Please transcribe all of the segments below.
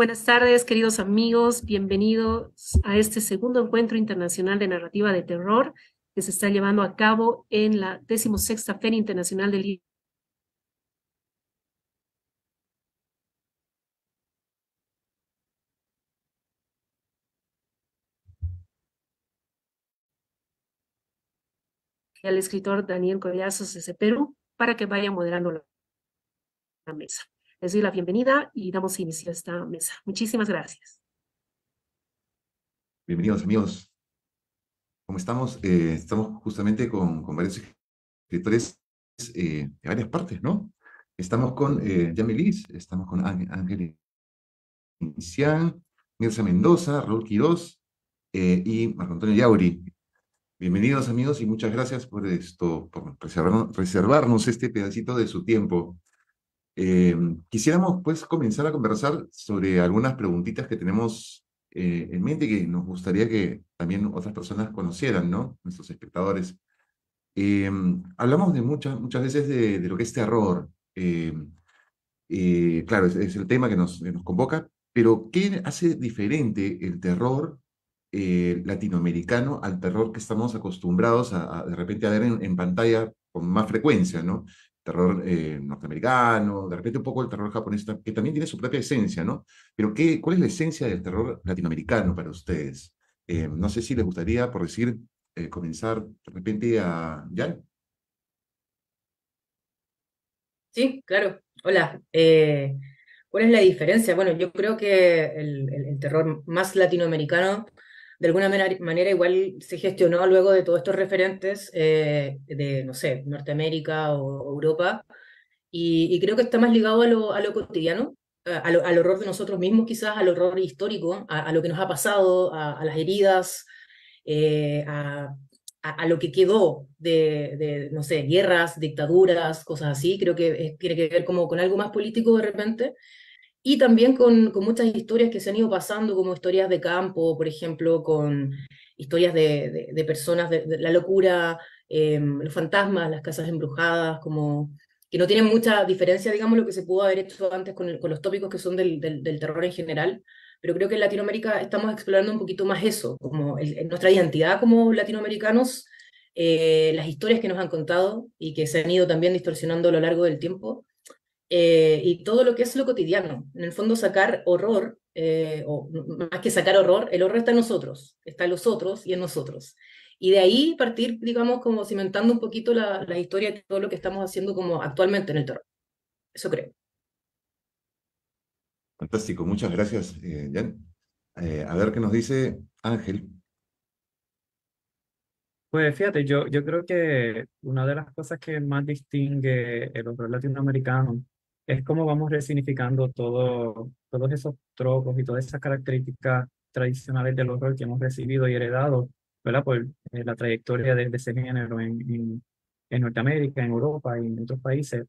Buenas tardes, queridos amigos. Bienvenidos a este segundo encuentro internacional de narrativa de terror que se está llevando a cabo en la 16ª Feria Internacional del Libro y al escritor Daniel Collazos desde Perú para que vaya moderando la mesa. Les doy la bienvenida y damos inicio a esta mesa. Muchísimas gracias. Bienvenidos amigos, ¿cómo estamos? Estamos justamente con varios escritores de varias partes, ¿no? Estamos con Yami Liz, estamos con Ángel Incián, Mirza Mendoza, Raúl Quirós y Marco Antonio Yauri. Bienvenidos amigos y muchas gracias por esto, por reservarnos este pedacito de su tiempo. Eh, Quisiéramos pues comenzar a conversar sobre algunas preguntitas que tenemos en mente que nos gustaría que también otras personas conocieran, ¿no? Nuestros espectadores. Hablamos de muchas veces de lo que es terror. Claro, es el tema que nos convoca, pero ¿qué hace diferente el terror latinoamericano al terror que estamos acostumbrados de repente a ver en pantalla con más frecuencia, ¿no? Terror norteamericano, de repente un poco el terror japonés, que también tiene su propia esencia, ¿no? Pero ¿cuál es la esencia del terror latinoamericano para ustedes? No sé si les gustaría, por decir, comenzar de repente a... ¿Ya? Sí, claro. Hola. ¿Cuál es la diferencia? Bueno, yo creo que el terror más latinoamericano, de alguna manera, igual se gestionó luego de todos estos referentes de, no sé, Norteamérica o Europa, y creo que está más ligado a lo cotidiano, al horror de nosotros mismos, quizás, al horror histórico, a lo que nos ha pasado, a las heridas, eh, a, a lo que quedó no sé, guerras, dictaduras, cosas así. Creo que tiene que ver como con algo más político de repente. Y también con muchas historias que se han ido pasando, como historias de campo, por ejemplo, con historias de personas, de la locura, los fantasmas, las casas embrujadas, como que no tienen mucha diferencia, digamos, lo que se pudo haber hecho antes con los tópicos que son del terror en general. Pero creo que en Latinoamérica estamos explorando un poquito más eso, como nuestra identidad como latinoamericanos, las historias que nos han contado y que se han ido también distorsionando a lo largo del tiempo, y todo lo que es lo cotidiano. En el fondo, sacar horror, o más que sacar horror, el horror está en los otros y en nosotros. Y de ahí partir, digamos, como cimentando un poquito la historia de todo lo que estamos haciendo como actualmente en el terror. Eso creo. Fantástico, muchas gracias, Jan. A ver qué nos dice Ángel. Pues fíjate, yo creo que una de las cosas que más distingue el horror latinoamericano es cómo vamos resignificando todos esos tropos y todas esas características tradicionales del horror que hemos recibido y heredado, ¿verdad? Por la trayectoria de ese género en Norteamérica, en Europa y en otros países,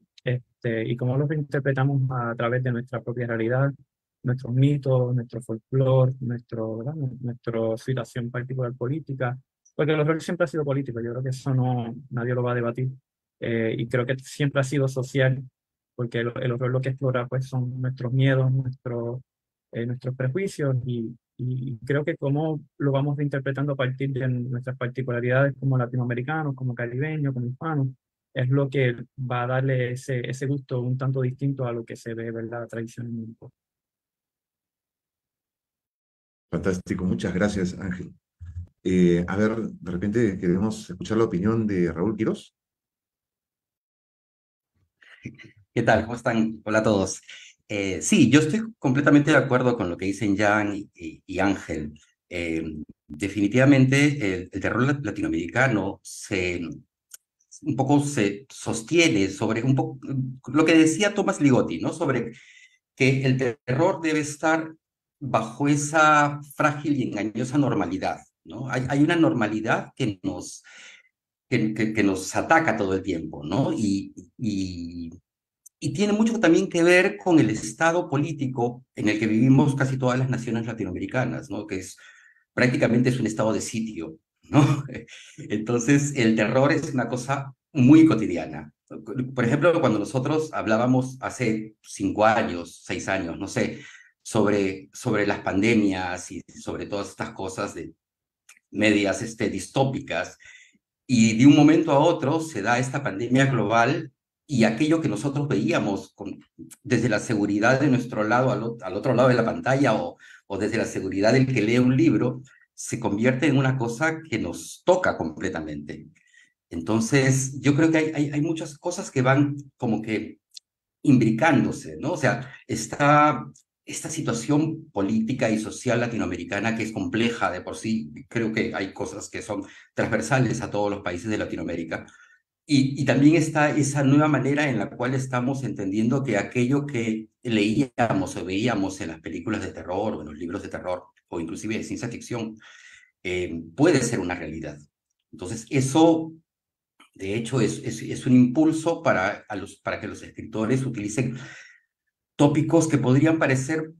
y cómo los reinterpretamos a través de nuestra propia realidad, nuestros mitos, nuestro folclore, ¿verdad? Nuestra situación particular política, porque el horror siempre ha sido político. Yo creo que eso no, nadie lo va a debatir. Y creo que siempre ha sido social, porque el horror lo que explora pues son nuestros miedos, nuestros prejuicios, y creo que cómo lo vamos reinterpretando a partir de nuestras particularidades como latinoamericanos, como caribeños, como hispanos, es lo que va a darle ese gusto un tanto distinto a lo que se ve, ¿verdad?, tradicionalmente. Fantástico, muchas gracias, Ángel. A ver, de repente queremos escuchar la opinión de Raúl Quirós. ¿Qué tal? ¿Cómo están? Hola a todos. Sí, yo estoy completamente de acuerdo con lo que dicen Jan y Ángel. Definitivamente el terror latinoamericano un poco se sostiene sobre un poco lo que decía Tomás Ligotti, ¿no? Sobre que el terror debe estar bajo esa frágil y engañosa normalidad, ¿no? Hay una normalidad que nos ataca todo el tiempo, ¿no? Y tiene mucho también que ver con el estado político en el que vivimos casi todas las naciones latinoamericanas, ¿no? Que prácticamente es un estado de sitio, ¿no? Entonces, el terror es una cosa muy cotidiana. Por ejemplo, cuando nosotros hablábamos hace 5 años, 6 años, no sé, sobre las pandemias y sobre todas estas cosas de medias distópicas, y de un momento a otro se da esta pandemia global y aquello que nosotros veíamos desde la seguridad de nuestro lado al otro lado de la pantalla o desde la seguridad del que lee un libro, se convierte en una cosa que nos toca completamente. Entonces, yo creo que hay muchas cosas que van como que imbricándose, ¿no? O sea, esta situación política y social latinoamericana que es compleja de por sí, creo que hay cosas que son transversales a todos los países de Latinoamérica. Y también está esa nueva manera en la cual estamos entendiendo que aquello que leíamos o veíamos en las películas de terror o en los libros de terror o inclusive de ciencia ficción puede ser una realidad. Entonces, eso de hecho, es un impulso para que los escritores utilicen tópicos que podrían parecer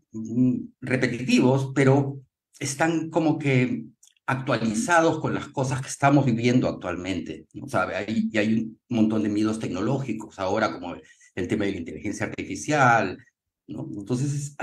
repetitivos, pero están como que actualizados con las cosas que estamos viviendo actualmente, ¿no? ¿Sabe? Hay un montón de miedos tecnológicos ahora, como el tema de la inteligencia artificial, ¿no? Entonces,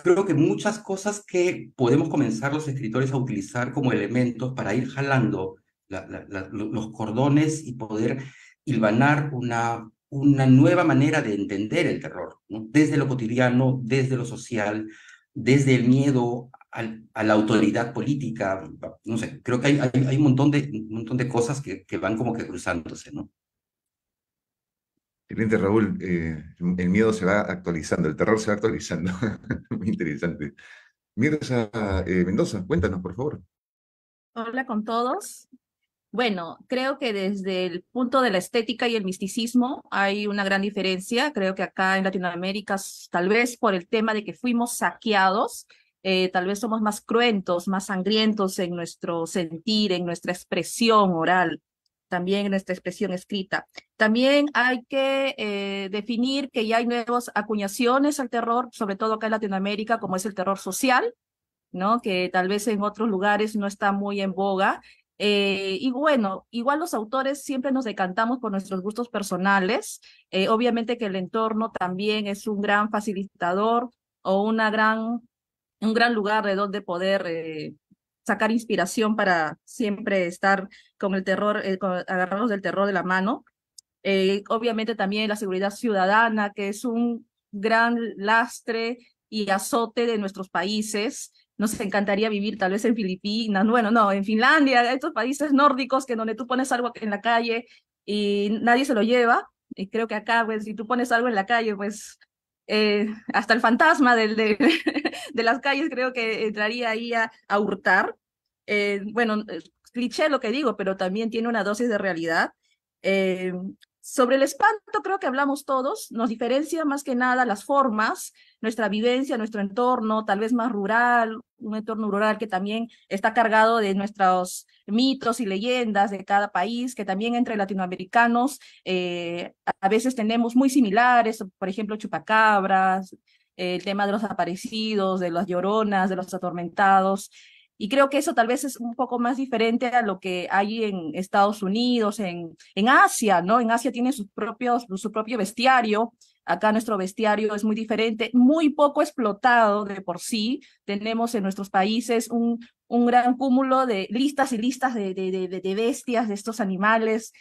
creo que muchas cosas que podemos comenzar los escritores a utilizar como elementos para ir jalando los cordones y poder hilvanar una nueva manera de entender el terror, ¿no? Desde lo cotidiano, desde lo social, desde el miedo a la autoridad política. No sé, creo que hay un montón de cosas que van como que cruzándose, ¿no? Excelente, Raúl. El miedo se va actualizando, el terror se va actualizando. Muy interesante. Mirza Mendoza, cuéntanos, por favor. Hola con todos. Bueno, creo que desde el punto de la estética y el misticismo hay una gran diferencia. Creo que acá en Latinoamérica, tal vez por el tema de que fuimos saqueados, tal vez somos más cruentos, más sangrientos en nuestro sentir, en nuestra expresión oral, también en nuestra expresión escrita. También hay que definir que ya hay nuevas acuñaciones al terror, sobre todo acá en Latinoamérica, como es el terror social, ¿no? Que tal vez en otros lugares no está muy en boga. Y bueno, igual los autores siempre nos decantamos por nuestros gustos personales. Obviamente que el entorno también es un gran facilitador o un gran lugar de donde poder sacar inspiración para siempre estar con el terror, agarrarnos del terror de la mano. Obviamente también la seguridad ciudadana, que es un gran lastre y azote de nuestros países. Nos encantaría vivir tal vez en Filipinas, bueno, no, en Finlandia, estos países nórdicos que donde tú pones algo en la calle y nadie se lo lleva. Y creo que acá, pues, si tú pones algo en la calle, pues, hasta el fantasma de las calles creo que entraría ahí a hurtar. Bueno, cliché lo que digo, pero también tiene una dosis de realidad. Eh, Sobre el espanto creo que hablamos todos, nos diferencia más que nada las formas, nuestra vivencia, nuestro entorno, tal vez más rural, un entorno rural que también está cargado de nuestros mitos y leyendas de cada país, que también entre latinoamericanos a veces tenemos muy similares, por ejemplo, chupacabras, el tema de los aparecidos, de las lloronas, de los atormentados. Y creo que eso tal vez es un poco más diferente a lo que hay en Estados Unidos, en Asia, ¿no? En Asia tiene su propio bestiario. Acá nuestro bestiario es muy diferente, muy poco explotado de por sí. Tenemos en nuestros países un gran cúmulo de listas y listas de bestias, de estos animales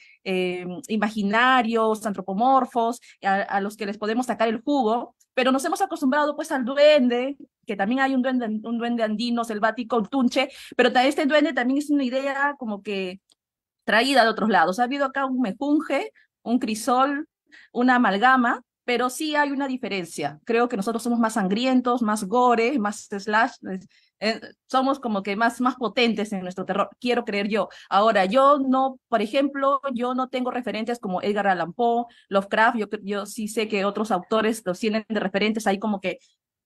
imaginarios, antropomorfos, a los que les podemos sacar el jugo, pero nos hemos acostumbrado pues al duende, que también hay un duende andino, selvático, un tunche, pero este duende también es una idea como que traída de otros lados. Ha habido acá un mejunje, un crisol, una amalgama, pero sí hay una diferencia. Creo que nosotros somos más sangrientos, más gore, más slash, somos como que más potentes en nuestro terror, quiero creer yo. Ahora, yo no, por ejemplo, yo no tengo referentes como Edgar Allan Poe, Lovecraft, yo sí sé que otros autores los tienen de referentes ahí como que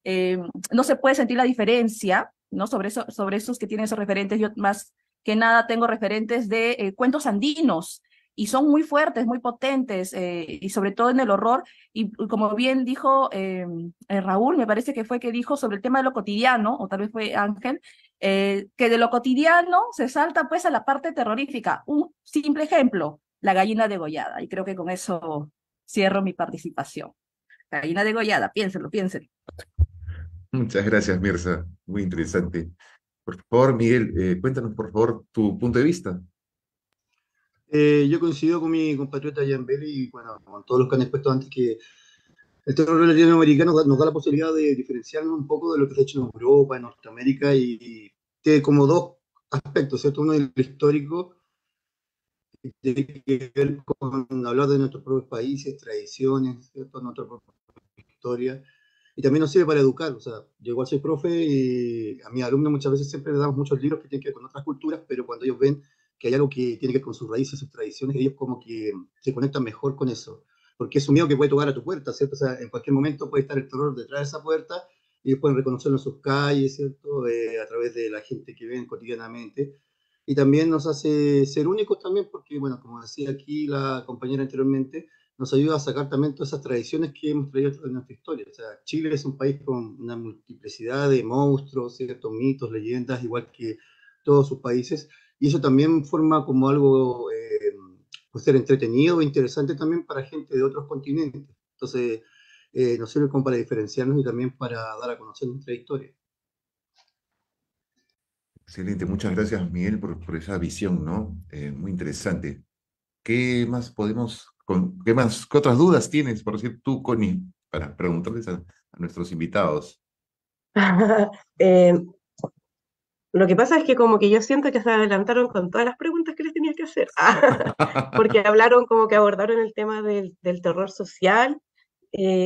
eh, no se puede sentir la diferencia, ¿no? Sobre esos que tienen esos referentes, yo más que nada tengo referentes de cuentos andinos, y son muy fuertes, muy potentes, y sobre todo en el horror, y como bien dijo Raúl, me parece que fue que dijo sobre el tema de lo cotidiano, o tal vez fue Ángel, que de lo cotidiano se salta pues a la parte terrorífica. Un simple ejemplo, la gallina degollada, y creo que con eso cierro mi participación. Gallina degollada, piénsenlo, piénsenlo. Muchas gracias, Mirza. Muy interesante. Por favor, Miguel, cuéntanos, por favor, tu punto de vista. Yo coincido con mi compatriota Jan Bell y bueno, con todos los que han expuesto antes que el terror latinoamericano nos da la posibilidad de diferenciarnos un poco de lo que se ha hecho en Europa, en Norteamérica y tiene como dos aspectos, ¿cierto? Uno es el histórico, que tiene que ver con hablar de nuestros propios países, tradiciones, ¿cierto? Nuestra propia historia. Y también nos sirve para educar, o sea, yo igual soy profe y a mis alumnos muchas veces siempre les damos muchos libros que tienen que ver con otras culturas, pero cuando ellos ven que hay algo que tiene que ver con sus raíces, sus tradiciones, ellos como que se conectan mejor con eso, porque es un miedo que puede tocar a tu puerta, ¿cierto? O sea, en cualquier momento puede estar el terror detrás de esa puerta y ellos pueden reconocerlo en sus calles, ¿cierto? A través de la gente que ven cotidianamente. Y también nos hace ser únicos también, porque, bueno, como decía aquí la compañera anteriormente, nos ayuda a sacar también todas esas tradiciones que hemos traído en nuestra historia. O sea, Chile es un país con una multiplicidad de monstruos, ciertos mitos, leyendas, igual que todos sus países, y eso también forma como algo, pues ser entretenido e interesante también para gente de otros continentes. Entonces, nos sirve como para diferenciarnos y también para dar a conocer nuestra historia. Excelente, muchas gracias, Miguel, por esa visión, ¿no? Muy interesante. ¿Qué más podemos, qué otras dudas tienes, por decir tú, Connie, para preguntarles a nuestros invitados? Eh, lo que pasa es que como que yo siento que se adelantaron con todas las preguntas que les tenía que hacer, porque hablaron como que abordaron el tema del terror social,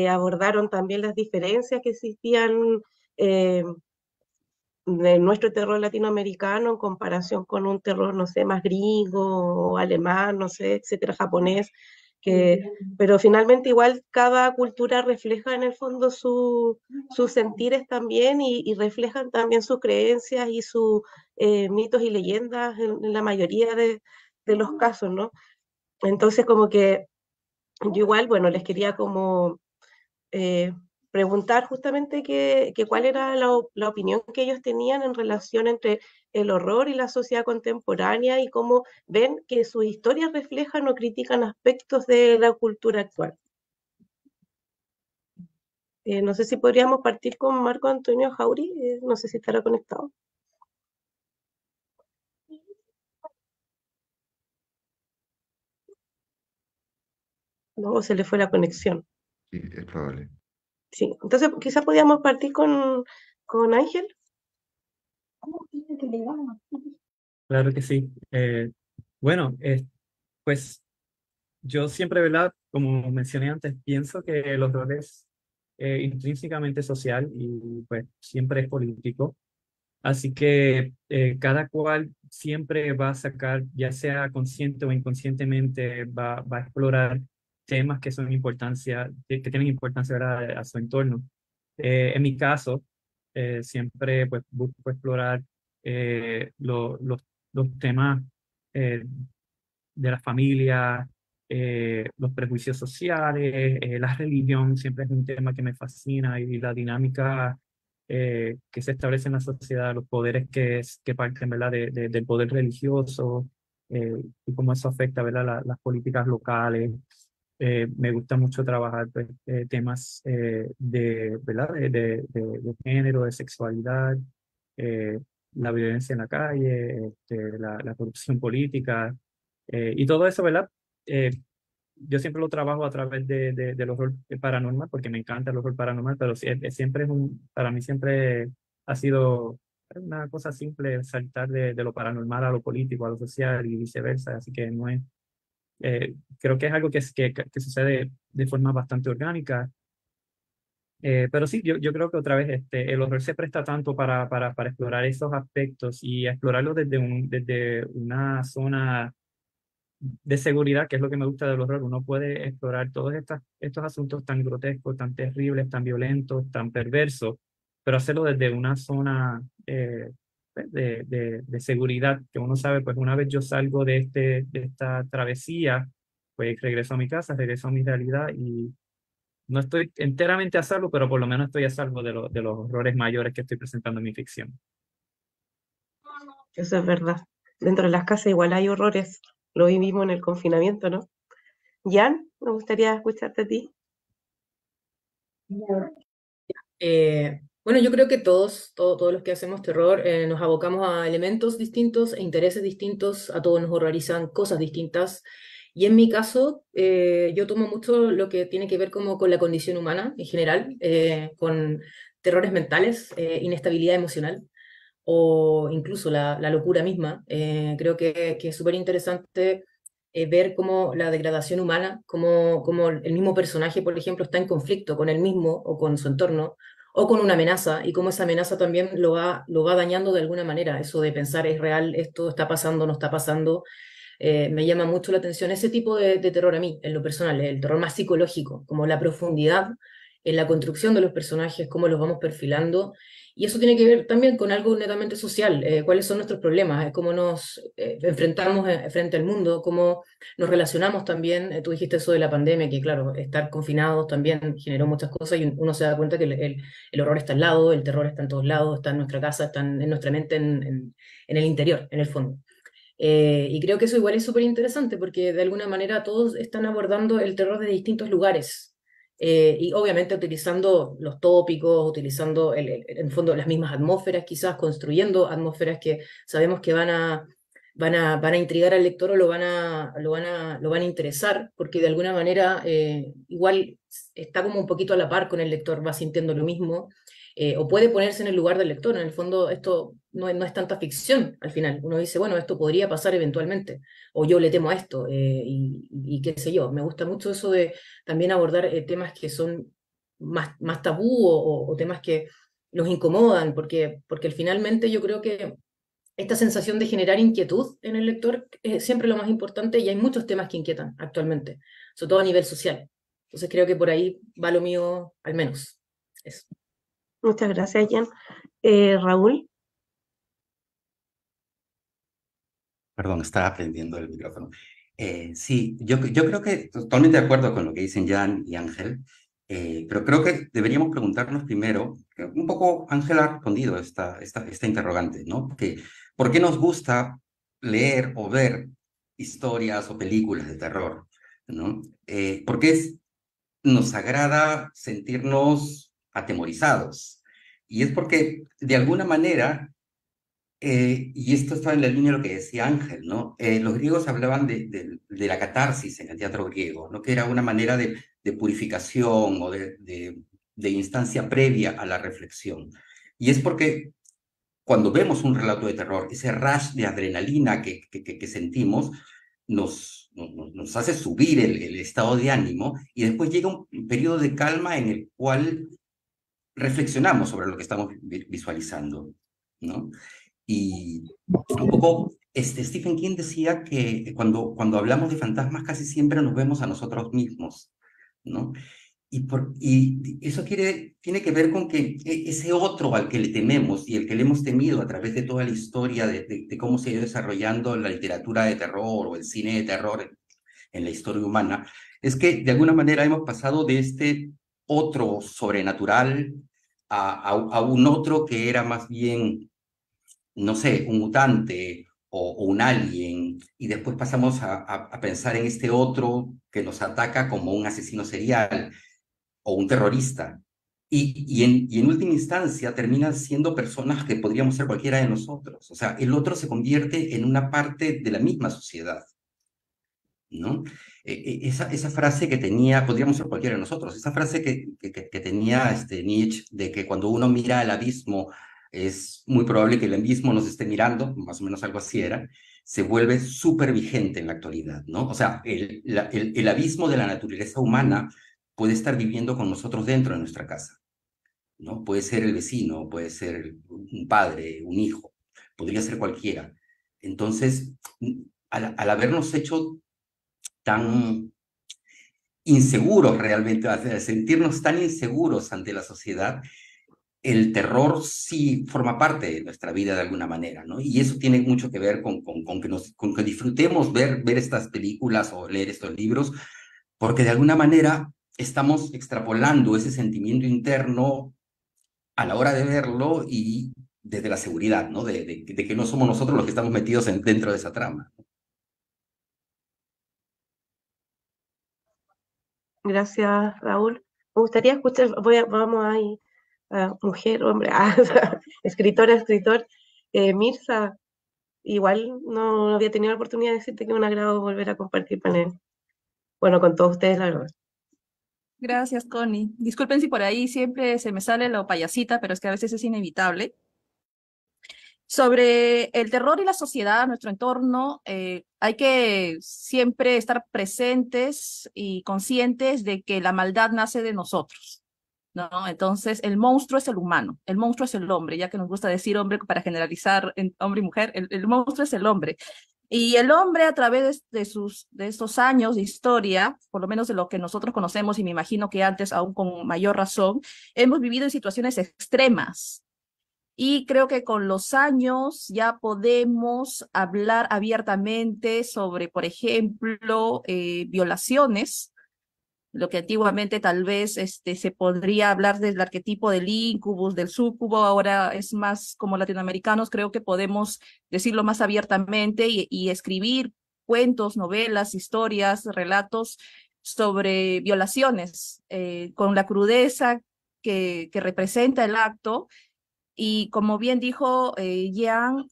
abordaron también las diferencias que existían eh, de nuestro terror latinoamericano en comparación con un terror, no sé, más gringo o alemán, no sé, etcétera, japonés, pero finalmente igual cada cultura refleja en el fondo sus sentires también y reflejan también sus creencias y sus mitos y leyendas en la mayoría de los casos, ¿no? Entonces como que yo igual, bueno, les quería como eh, preguntar justamente cuál era la opinión que ellos tenían en relación entre el horror y la sociedad contemporánea y cómo ven que sus historias reflejan o critican aspectos de la cultura actual. No sé si podríamos partir con Marco Antonio Jauri, no sé si estará conectado. No, o se le fue la conexión. Sí, es probable. Sí, entonces quizás podríamos partir con Ángel. Claro que sí. Bueno, pues yo siempre, ¿verdad? Como mencioné antes, pienso que el horror es intrínsecamente social y pues siempre es político. Así que cada cual siempre va a sacar, ya sea consciente o inconscientemente, va a explorar temas que son importancia, que tienen importancia, ¿verdad? A su entorno. En mi caso, siempre pues, busco explorar los temas eh, de la familia, los prejuicios sociales, la religión siempre es un tema que me fascina y la dinámica que se establece en la sociedad, los poderes que parten, ¿verdad? Del poder religioso y cómo eso afecta, ¿verdad? Las políticas locales. Me gusta mucho trabajar pues, temas ¿verdad? De género, de sexualidad, eh, la violencia en la calle, la corrupción política. Y todo eso, ¿verdad? Eh, yo siempre lo trabajo a través del horror paranormal, porque me encanta el horror paranormal, pero siempre para mí siempre ha sido una cosa simple saltar de lo paranormal a lo político, a lo social y viceversa, así que no es, creo que es algo que sucede de forma bastante orgánica. Pero sí, yo creo que otra vez el horror se presta tanto para explorar esos aspectos y explorarlo desde una zona de seguridad, que es lo que me gusta del horror. Uno puede explorar todos estos asuntos tan grotescos, tan terribles, tan violentos, tan perversos, pero hacerlo desde una zona pues, de seguridad, que uno sabe, pues una vez yo salgo de esta travesía, pues regreso a mi casa, regreso a mi realidad y no estoy enteramente a salvo, pero por lo menos estoy a salvo de los horrores mayores que estoy presentando en mi ficción. Eso es verdad. Dentro de las casas igual hay horrores. Lo vivimos en el confinamiento, ¿no? Jan, me gustaría escucharte a ti. Bueno, yo creo que todos los que hacemos terror nos abocamos a elementos distintos e intereses distintos, a todos nos horrorizan cosas distintas. Y en mi caso, yo tomo mucho lo que tiene que ver como con la condición humana en general, con terrores mentales, inestabilidad emocional o incluso la locura misma. Creo que es súper interesante ver cómo la degradación humana, cómo el mismo personaje, por ejemplo, está en conflicto con él mismo o con su entorno o con una amenaza y cómo esa amenaza también lo va dañando de alguna manera. Eso de pensar, ¿es real esto? ¿Está pasando? ¿No está pasando? Me llama mucho la atención ese tipo de terror a mí, en lo personal, el terror más psicológico, como la profundidad en la construcción de los personajes, cómo los vamos perfilando. Y eso tiene que ver también con algo netamente social, cuáles son nuestros problemas, cómo nos enfrentamos frente al mundo, cómo nos relacionamos también. Tú dijiste eso de la pandemia, que claro, estar confinados también generó muchas cosas y uno se da cuenta que el horror está al lado, el terror está en todos lados, está en nuestra casa, está en nuestra mente, en el interior, en el fondo. Y creo que eso igual es súper interesante porque de alguna manera todos están abordando el terror de distintos lugares. Y obviamente utilizando los tópicos, utilizando en el fondo las mismas atmósferas, quizás construyendo atmósferas que sabemos que van a intrigar al lector o lo van a interesar, porque de alguna manera igual está como un poquito a la par con el lector, va sintiendo lo mismo o puede ponerse en el lugar del lector. En el fondo, esto no es tanta ficción al final. Uno dice, bueno, esto podría pasar eventualmente, o yo le temo a esto, y qué sé yo. Me gusta mucho eso de también abordar temas que son más tabú o temas que los incomodan, porque finalmente yo creo que esta sensación de generar inquietud en el lector es siempre lo más importante y hay muchos temas que inquietan actualmente, sobre todo a nivel social. Entonces creo que por ahí va lo mío al menos. Eso. Muchas gracias, Jan. Raúl, Perdón, estaba prendiendo el micrófono. Sí, yo creo que totalmente de acuerdo con lo que dicen Jan y Ángel, pero creo que deberíamos preguntarnos primero, que un poco Ángel ha respondido esta interrogante, ¿no? Que, ¿por qué nos gusta leer o ver historias o películas de terror? ¿No? ¿Por qué nos agrada sentirnos atemorizados? Y es porque, de alguna manera, y esto está en la línea de lo que decía Ángel, ¿no? Los griegos hablaban de la catarsis en el teatro griego, ¿no? Que era una manera de purificación o de instancia previa a la reflexión. Y es porque cuando vemos un relato de terror, ese rush de adrenalina que sentimos nos hace subir el estado de ánimo y después llega un periodo de calma en el cual reflexionamos sobre lo que estamos visualizando, ¿no? Y un poco, Stephen King decía que cuando hablamos de fantasmas casi siempre nos vemos a nosotros mismos, ¿no? Y eso tiene que ver con que ese otro al que le tememos y el que le hemos temido a través de toda la historia de cómo se ha ido desarrollando la literatura de terror o el cine de terror en la historia humana, es que de alguna manera hemos pasado de este otro sobrenatural a un otro que era más bien, no sé, un mutante o un alien, y después pasamos a pensar en este otro que nos ataca como un asesino serial o un terrorista. Y en última instancia terminan siendo personas que podríamos ser cualquiera de nosotros. O sea, el otro se convierte en una parte de la misma sociedad, ¿no? Esa frase que tenía, podríamos ser cualquiera de nosotros, esa frase que tenía Nietzsche de que cuando uno mira al abismo es muy probable que el abismo nos esté mirando, más o menos algo así era, se vuelve súper vigente en la actualidad, ¿no? O sea, el abismo de la naturaleza humana puede estar viviendo con nosotros dentro de nuestra casa, ¿no? Puede ser el vecino, puede ser un padre, un hijo, podría ser cualquiera. Entonces, al habernos hecho tan inseguros realmente, sentirnos tan inseguros ante la sociedad, el terror sí forma parte de nuestra vida de alguna manera, ¿no? Y eso tiene mucho que ver con que disfrutemos ver estas películas o leer estos libros, porque de alguna manera estamos extrapolando ese sentimiento interno a la hora de verlo y desde la seguridad, ¿no? De que no somos nosotros los que estamos metidos dentro de esa trama. gracias, Raúl. Me gustaría escuchar, vamos a ir mujer, hombre, escritora, escritor, Mirza, igual no había tenido la oportunidad de decirte que es un agrado volver a compartir panel. Bueno, con todos ustedes, la verdad. Gracias, Connie. Disculpen si por ahí siempre se me sale lo payasita, pero es que a veces es inevitable. Sobre el terror y la sociedad, nuestro entorno, hay que siempre estar presentes y conscientes de que la maldad nace de nosotros, ¿no? Entonces, el monstruo es el humano, el monstruo es el hombre, ya que nos gusta decir hombre para generalizar en hombre y mujer, el monstruo es el hombre. Y el hombre a través de estos años de historia, por lo menos de lo que nosotros conocemos y me imagino que antes aún con mayor razón, hemos vivido en situaciones extremas. Y creo que con los años ya podemos hablar abiertamente sobre, por ejemplo, violaciones, lo que antiguamente tal vez se podría hablar del arquetipo del incubus, del súcubo, ahora es más como latinoamericanos, creo que podemos decirlo más abiertamente y escribir cuentos, novelas, historias, relatos sobre violaciones, con la crudeza que representa el acto. Y como bien dijo Jean,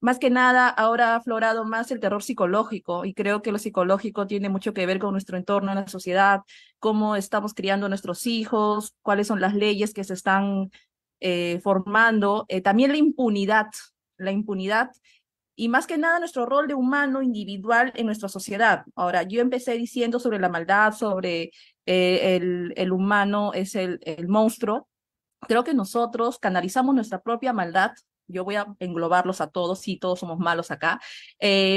más que nada, ahora ha aflorado más el terror psicológico y creo que lo psicológico tiene mucho que ver con nuestro entorno en la sociedad, cómo estamos criando a nuestros hijos, cuáles son las leyes que se están formando, también la impunidad y más que nada nuestro rol de humano individual en nuestra sociedad. Ahora, yo empecé diciendo sobre la maldad, sobre el humano es el monstruo. Creo que nosotros canalizamos nuestra propia maldad. Yo voy a englobarlos a todos, sí, todos somos malos acá,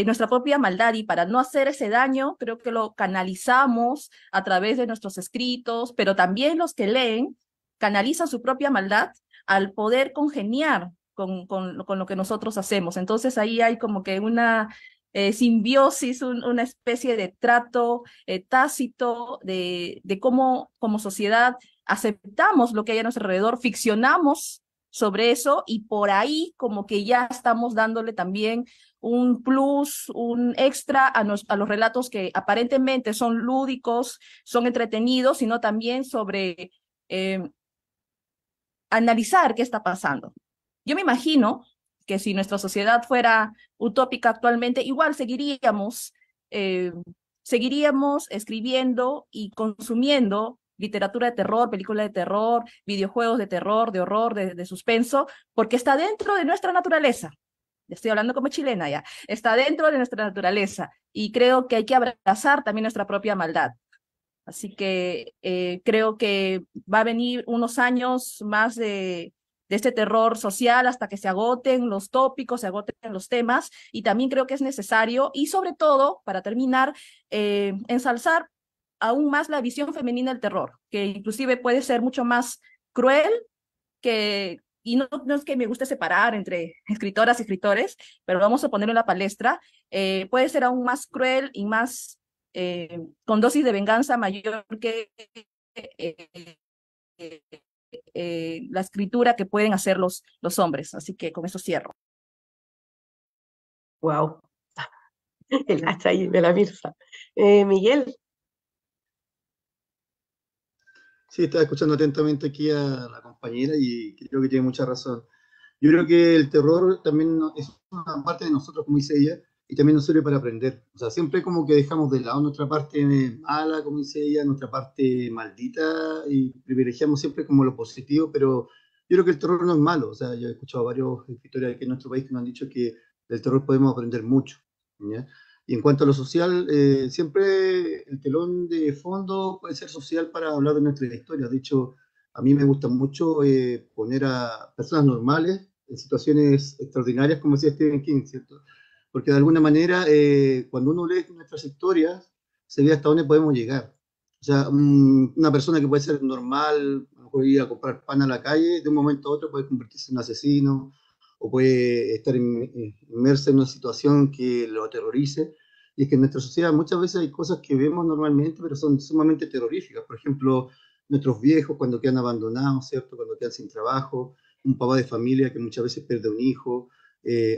nuestra propia maldad y para no hacer ese daño, creo que lo canalizamos a través de nuestros escritos, pero también los que leen canalizan su propia maldad al poder congeniar con lo que nosotros hacemos. Entonces ahí hay como que una simbiosis, una especie de trato tácito de cómo como sociedad aceptamos lo que hay a nuestro alrededor, ficcionamos sobre eso y por ahí como que ya estamos dándole también un plus, un extra a los relatos que aparentemente son lúdicos, son entretenidos, sino también sobre analizar qué está pasando. Yo me imagino que si nuestra sociedad fuera utópica actualmente, igual eh, seguiríamos escribiendo y consumiendo literatura de terror, película de terror, videojuegos de terror, de horror, de suspenso, porque está dentro de nuestra naturaleza. Estoy hablando como chilena ya. Está dentro de nuestra naturaleza y creo que hay que abrazar también nuestra propia maldad. Así que creo que va a venir unos años más de este terror social hasta que se agoten los tópicos, se agoten los temas, y también creo que es necesario, y sobre todo, para terminar, ensalzar aún más la visión femenina del terror, que inclusive puede ser mucho más cruel y no es que me guste separar entre escritoras y escritores, pero vamos a ponerlo en la palestra, puede ser aún más cruel y más con dosis de venganza mayor que eh, la escritura que pueden hacer los hombres. Así que con eso cierro. Wow, el hacha ahí de la Mirza. Miguel, Sí, estaba escuchando atentamente aquí a la compañera y creo que tiene mucha razón. Yo creo que el terror también es una parte de nosotros, como dice ella, y también nos sirve para aprender. O sea, siempre como que dejamos de lado nuestra parte mala, como dice ella, nuestra parte maldita y privilegiamos siempre como lo positivo, pero yo creo que el terror no es malo. O sea, yo he escuchado a varios escritores aquí en nuestro país que nos han dicho que del terror podemos aprender mucho, ¿ya? Y en cuanto a lo social, siempre el telón de fondo puede ser social para hablar de nuestra historia. De hecho, a mí me gusta mucho poner a personas normales en situaciones extraordinarias, como decía Stephen King, ¿cierto? Porque de alguna manera, cuando uno lee nuestras historias, se ve hasta dónde podemos llegar. O sea, una persona que puede ser normal, a lo mejor ir a comprar pan a la calle, de un momento a otro puede convertirse en un asesino, o puede estar inmersa en una situación que lo aterrorice. Y es que en nuestra sociedad muchas veces hay cosas que vemos normalmente, pero son sumamente terroríficas. Por ejemplo, nuestros viejos cuando quedan abandonados, ¿cierto? Cuando quedan sin trabajo, un papá de familia que muchas veces pierde un hijo,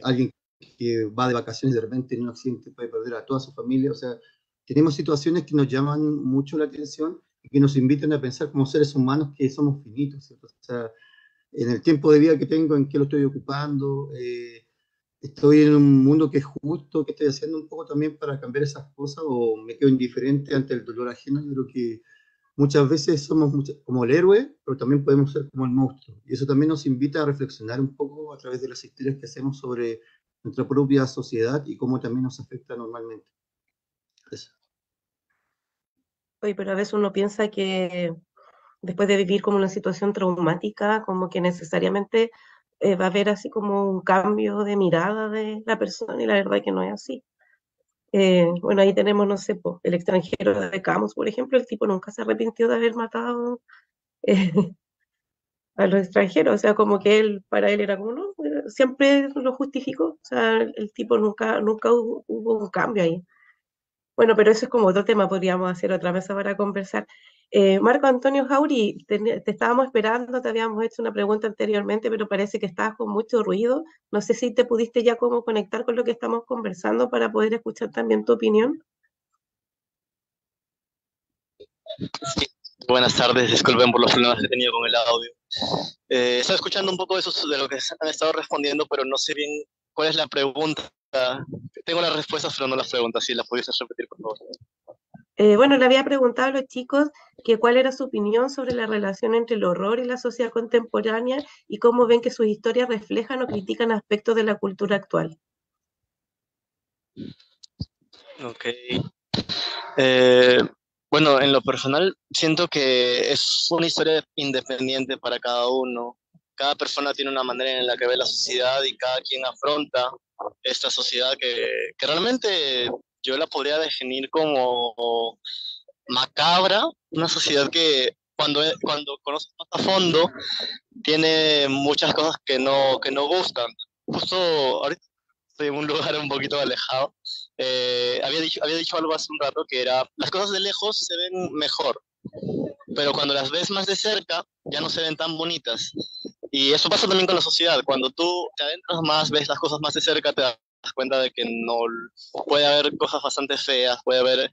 alguien que va de vacaciones de repente en un accidente puede perder a toda su familia. O sea, tenemos situaciones que nos llaman mucho la atención y que nos inviten a pensar como seres humanos que somos finitos, ¿cierto? O sea, en el tiempo de vida que tengo, en qué lo estoy ocupando, estoy en un mundo que es justo, que estoy haciendo un poco también para cambiar esas cosas, o me quedo indiferente ante el dolor ajeno. Yo creo que muchas veces somos como el héroe, pero también podemos ser como el monstruo. Y eso también nos invita a reflexionar un poco a través de las historias que hacemos sobre nuestra propia sociedad y cómo también nos afecta normalmente. Eso. Oye, pero a veces uno piensa que después de vivir como una situación traumática, como que necesariamente va a haber así como un cambio de mirada de la persona, y la verdad que no es así. Bueno, ahí tenemos, no sé, po, el extranjero de Camus, por ejemplo, el tipo nunca se arrepintió de haber matado eh, a los extranjeros, o sea, como que él, para él era como, no, siempre lo justificó, o sea, el tipo nunca hubo un cambio ahí. Bueno, pero eso es como otro tema, podríamos hacer otra mesa para conversar. Marco Antonio Jauri, te estábamos esperando, te habíamos hecho una pregunta anteriormente, pero parece que estabas con mucho ruido. No sé si te pudiste ya como conectar con lo que estamos conversando para poder escuchar también tu opinión. Sí, buenas tardes, disculpen por los problemas que he tenido con el audio. Estaba escuchando un poco de, de lo que han estado respondiendo, pero no sé bien cuál es la pregunta. Tengo las respuestas, pero no las preguntas. Si las pudieses repetir, por favor. Bueno, le había preguntado a los chicos que cuál era su opinión sobre la relación entre el horror y la sociedad contemporánea y cómo ven que sus historias reflejan o critican aspectos de la cultura actual. Ok. Bueno, en lo personal, siento que es una historia independiente para cada uno. Cada persona tiene una manera en la que ve la sociedad y cada quien afronta esta sociedad que realmente yo la podría definir como macabra, una sociedad que cuando conoces más a fondo tiene muchas cosas que no gustan. Justo ahorita estoy en un lugar un poquito alejado. Había dicho algo hace un rato que era, las cosas de lejos se ven mejor, pero cuando las ves más de cerca ya no se ven tan bonitas. Y eso pasa también con la sociedad. Cuando tú te adentras más, ves las cosas más de cerca, te das cuenta de que no puede haber cosas bastante feas, puede haber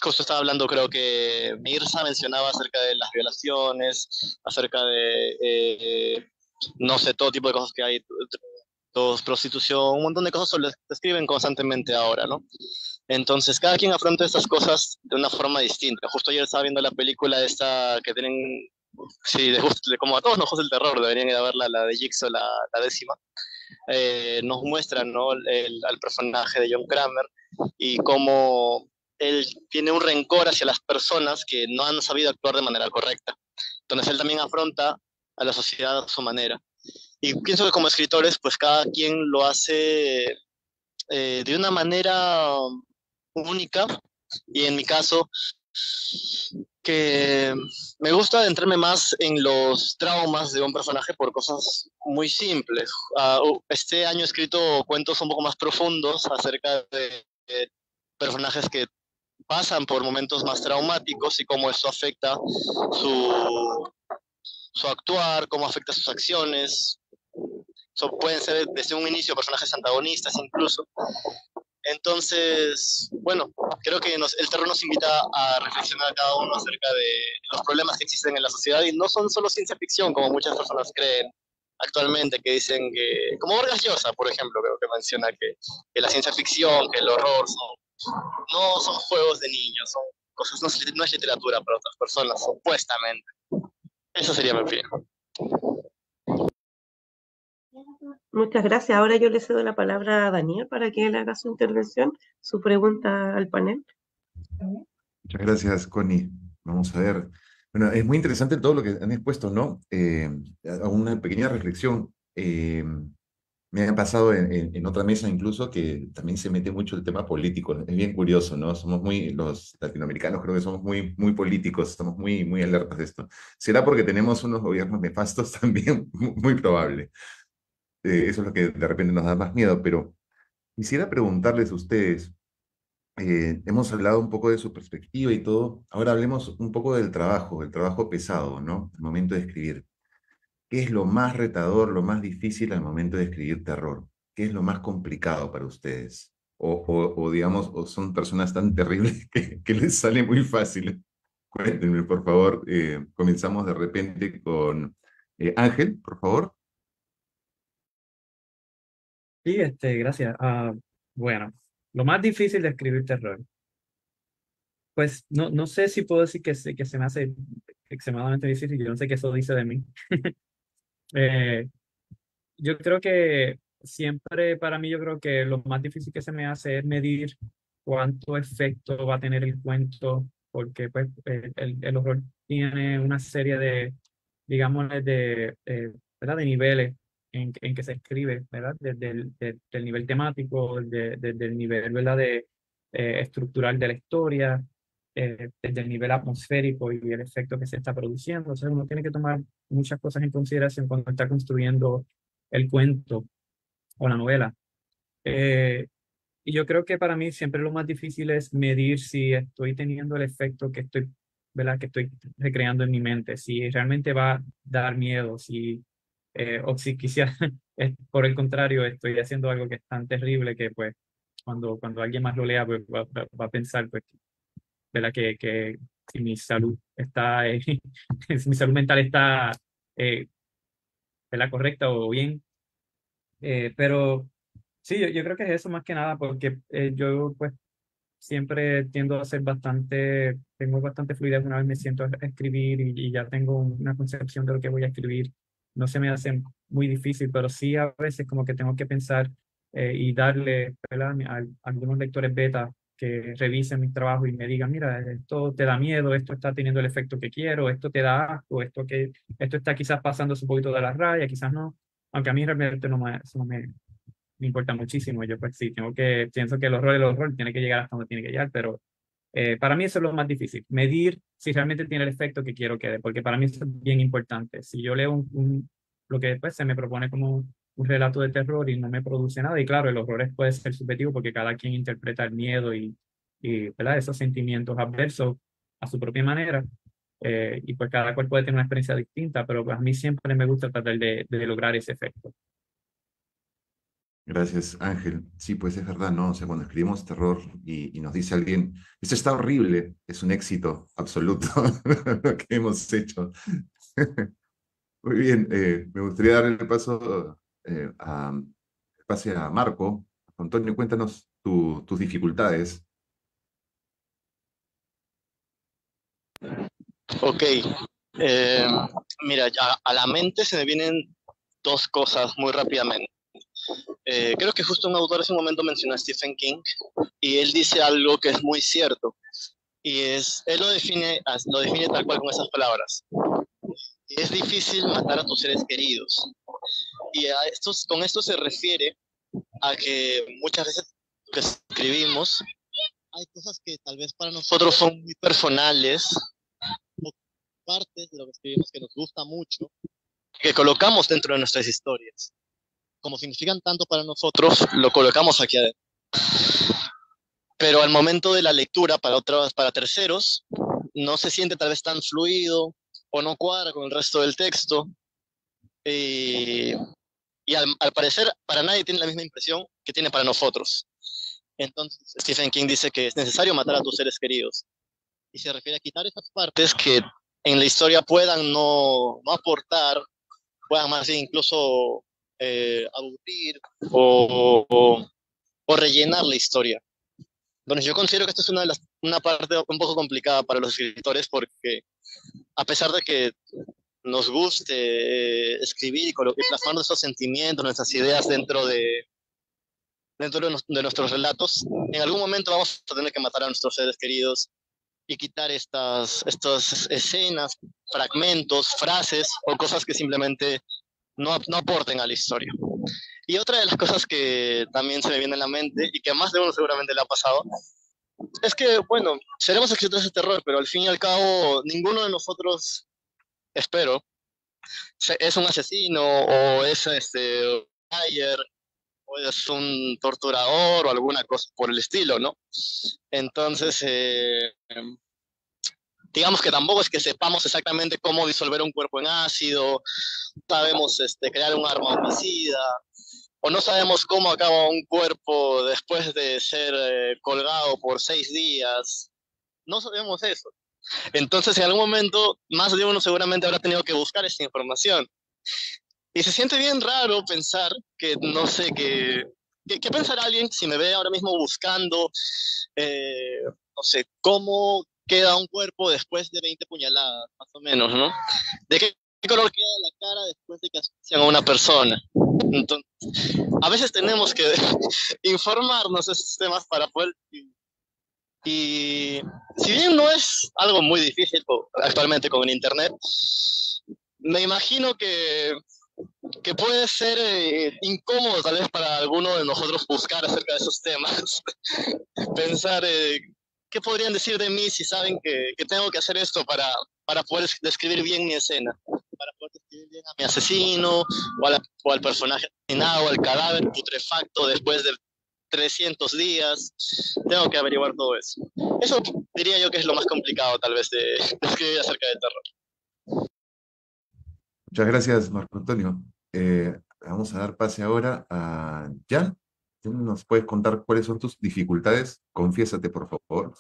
justo estaba hablando, creo que Mirza mencionaba acerca de las violaciones, acerca de, no sé, todo tipo de cosas que hay, prostitución, un montón de cosas se escriben constantemente ahora, ¿no? Entonces, cada quien afronta estas cosas de una forma distinta. Justo ayer estaba viendo la película esta que tienen, sí, como a todos nos gusta el terror, deberían ir a verla, la de Jigsaw, la décima. Nos muestran, ¿no? Al personaje de John Kramer y cómo él tiene un rencor hacia las personas que no han sabido actuar de manera correcta. Entonces él también afronta a la sociedad a su manera. Y pienso que como escritores, pues cada quien lo hace de una manera única. Y en mi caso, que me gusta adentrarme más en los traumas de un personaje por cosas muy simples. Este año he escrito cuentos un poco más profundos acerca de personajes que pasan por momentos más traumáticos y cómo eso afecta su actuar, cómo afecta sus acciones. Pueden ser desde un inicio personajes antagonistas incluso. Entonces, bueno, creo que el terror nos invita a reflexionar a cada uno acerca de los problemas que existen en la sociedad y no son solo ciencia ficción, como muchas personas creen actualmente, que dicen que, como Vargas Llosa, por ejemplo, creo que menciona que la ciencia ficción, que el horror no son juegos de niños, son cosas, no es literatura para otras personas, supuestamente. Eso sería mi opinión. Muchas gracias. Ahora yo le cedo la palabra a Daniel para que él haga su intervención, su pregunta al panel. Muchas gracias, Connie. Vamos a ver. Bueno, es muy interesante todo lo que han expuesto, ¿no? Hago una pequeña reflexión. Me ha pasado en otra mesa incluso que también se mete mucho el tema político. Es bien curioso, ¿no? Somos los latinoamericanos creo que somos muy políticos, estamos muy alertas de esto. ¿Será porque tenemos unos gobiernos nefastos también? Muy probable. Eso es lo que de repente nos da más miedo, pero quisiera preguntarles a ustedes, hemos hablado un poco de su perspectiva y todo, ahora hablemos un poco del trabajo pesado, ¿no? El momento de escribir. ¿Qué es lo más retador, lo más difícil al momento de escribir terror? ¿Qué es lo más complicado para ustedes? digamos, o son personas tan terribles que les sale muy fácil. Cuéntenme, por favor. Comenzamos de repente con Ángel, por favor. Sí, gracias. Bueno, lo más difícil de escribir terror. Pues no sé si puedo decir que se me hace extremadamente difícil, yo no sé qué eso dice de mí. Eh, yo creo que siempre para mí, yo creo que lo más difícil que se me hace es medir cuánto efecto va a tener el cuento, porque pues el horror tiene una serie de, digamos, ¿verdad? De niveles en que se escribe, ¿verdad? Desde del nivel temático, desde el nivel, ¿verdad? Estructural de la historia, desde el nivel atmosférico y el efecto que se está produciendo. Entonces uno tiene que tomar muchas cosas en consideración cuando está construyendo el cuento o la novela. Y yo creo que para mí siempre lo más difícil es medir si estoy teniendo el efecto que estoy, ¿verdad? Que estoy recreando en mi mente, si realmente va a dar miedo, o si quisiera, por el contrario, estoy haciendo algo que es tan terrible que pues cuando alguien más lo lea pues, va a pensar pues, ¿verdad? Que si mi salud está, si mi salud mental está, ¿verdad? Correcta o bien. Pero sí, yo creo que es eso más que nada, porque yo pues siempre tiendo a ser tengo bastante fluidez una vez me siento a escribir y ya tengo una concepción de lo que voy a escribir. No se me hace muy difícil, pero sí a veces como que tengo que pensar y darle, ¿verdad? A algunos lectores beta que revisen mi trabajo y me digan, mira, esto te da miedo, esto está teniendo el efecto que quiero, esto te da asco, esto está quizás pasándose un poquito de la raya, quizás no, aunque a mí realmente eso no me importa muchísimo. Yo pues sí, pienso que el horror tiene que llegar hasta donde tiene que llegar, pero para mí eso es lo más difícil, medir si realmente tiene el efecto que quiero que dé, porque para mí eso es bien importante. Si yo leo lo que después se me propone como un relato de terror y no me produce nada, y claro, el horror puede ser subjetivo porque cada quien interpreta el miedo ¿verdad? Esos sentimientos adversos a su propia manera. Y pues cada cual puede tener una experiencia distinta, pero pues, a mí siempre me gusta tratar de lograr ese efecto. Gracias, Ángel. Sí, pues es verdad, ¿no? O sea, cuando escribimos terror y nos dice alguien, esto está horrible, es un éxito absoluto lo que hemos hecho. Muy bien, me gustaría darle el pase a Marco. Antonio, cuéntanos tus dificultades. Ok, eh, mira, a la mente se me vienen dos cosas muy rápidamente. Creo que justo un autor hace un momento mencionó a Stephen King y él dice algo que es muy cierto y él lo define tal cual con esas palabras. Es difícil matar a tus seres queridos y con esto se refiere a que muchas veces que escribimos hay cosas que tal vez para nosotros son muy personales, o partes de lo que escribimos que nos gusta mucho, que colocamos dentro de nuestras historias. Como significan tanto para nosotros, lo colocamos aquí adentro. Pero al momento de la lectura para terceros, no se siente tal vez tan fluido o no cuadra con el resto del texto. Y al parecer, para nadie tiene la misma impresión que tiene para nosotros. Entonces, Stephen King dice que es necesario matar a tus seres queridos. Y se refiere a quitar esas partes que en la historia puedan no aportar, puedan más bien incluso aburrir o rellenar la historia. Entonces yo considero que esta es una parte un poco complicada para los escritores porque a pesar de que nos guste escribir y plasmar nuestros sentimientos, nuestras ideas dentro de nuestros relatos, en algún momento vamos a tener que matar a nuestros seres queridos y quitar estas escenas, fragmentos, frases o cosas que simplemente no aporten a la historia. Y otra de las cosas que también se me viene a la mente y que a más de uno seguramente le ha pasado es que, bueno, seremos escritores de terror, pero al fin y al cabo ninguno de nosotros, espero, es un asesino o es ayer o es un torturador o alguna cosa por el estilo, ¿no? Entonces, digamos que tampoco es que sepamos exactamente cómo disolver un cuerpo en ácido, sabemos crear un arma homicida, o no sabemos cómo acaba un cuerpo después de ser colgado por 6 días. No sabemos eso. Entonces, en algún momento, más de uno seguramente habrá tenido que buscar esa información. Y se siente bien raro pensar que, no sé, ¿qué pensará alguien si me ve ahora mismo buscando, no sé, cómo queda un cuerpo después de 20 puñaladas, más o menos, ¿no? ¿De qué color queda la cara después de que asfixian a una persona? Entonces, a veces tenemos que informarnos de esos temas para poder... Y si bien no es algo muy difícil actualmente con el Internet, me imagino que puede ser incómodo tal vez para alguno de nosotros buscar acerca de esos temas. Pensar qué podrían decir de mí si saben que tengo que hacer esto para poder describir bien mi escena, para poder describir bien a mi asesino o al personaje asesinado, al cadáver putrefacto después de 300 días. Tengo que averiguar todo eso. Eso diría yo que es lo más complicado tal vez de escribir acerca del terror. Muchas gracias, Marco Antonio. Vamos a dar pase ahora a Jan. ¿Nos puedes contar cuáles son tus dificultades? Confiésate, por favor.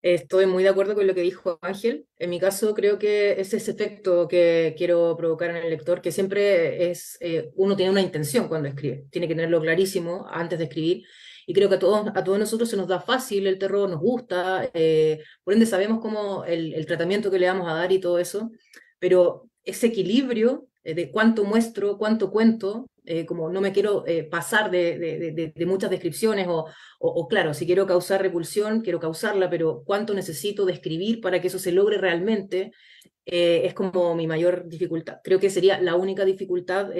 Estoy muy de acuerdo con lo que dijo Ángel. En mi caso, creo que es ese efecto que quiero provocar en el lector, que siempre es, uno tiene una intención cuando escribe, tiene que tenerlo clarísimo antes de escribir. Y creo que a todos nosotros se nos da fácil el terror, nos gusta, por ende sabemos cómo el tratamiento que le vamos a dar y todo eso, pero ese equilibrio de cuánto muestro, cuánto cuento, como no me quiero pasar de muchas descripciones o claro, si quiero causar repulsión, quiero causarla, pero cuánto necesito de escribir para que eso se logre realmente, es como mi mayor dificultad. Creo que sería la única dificultad,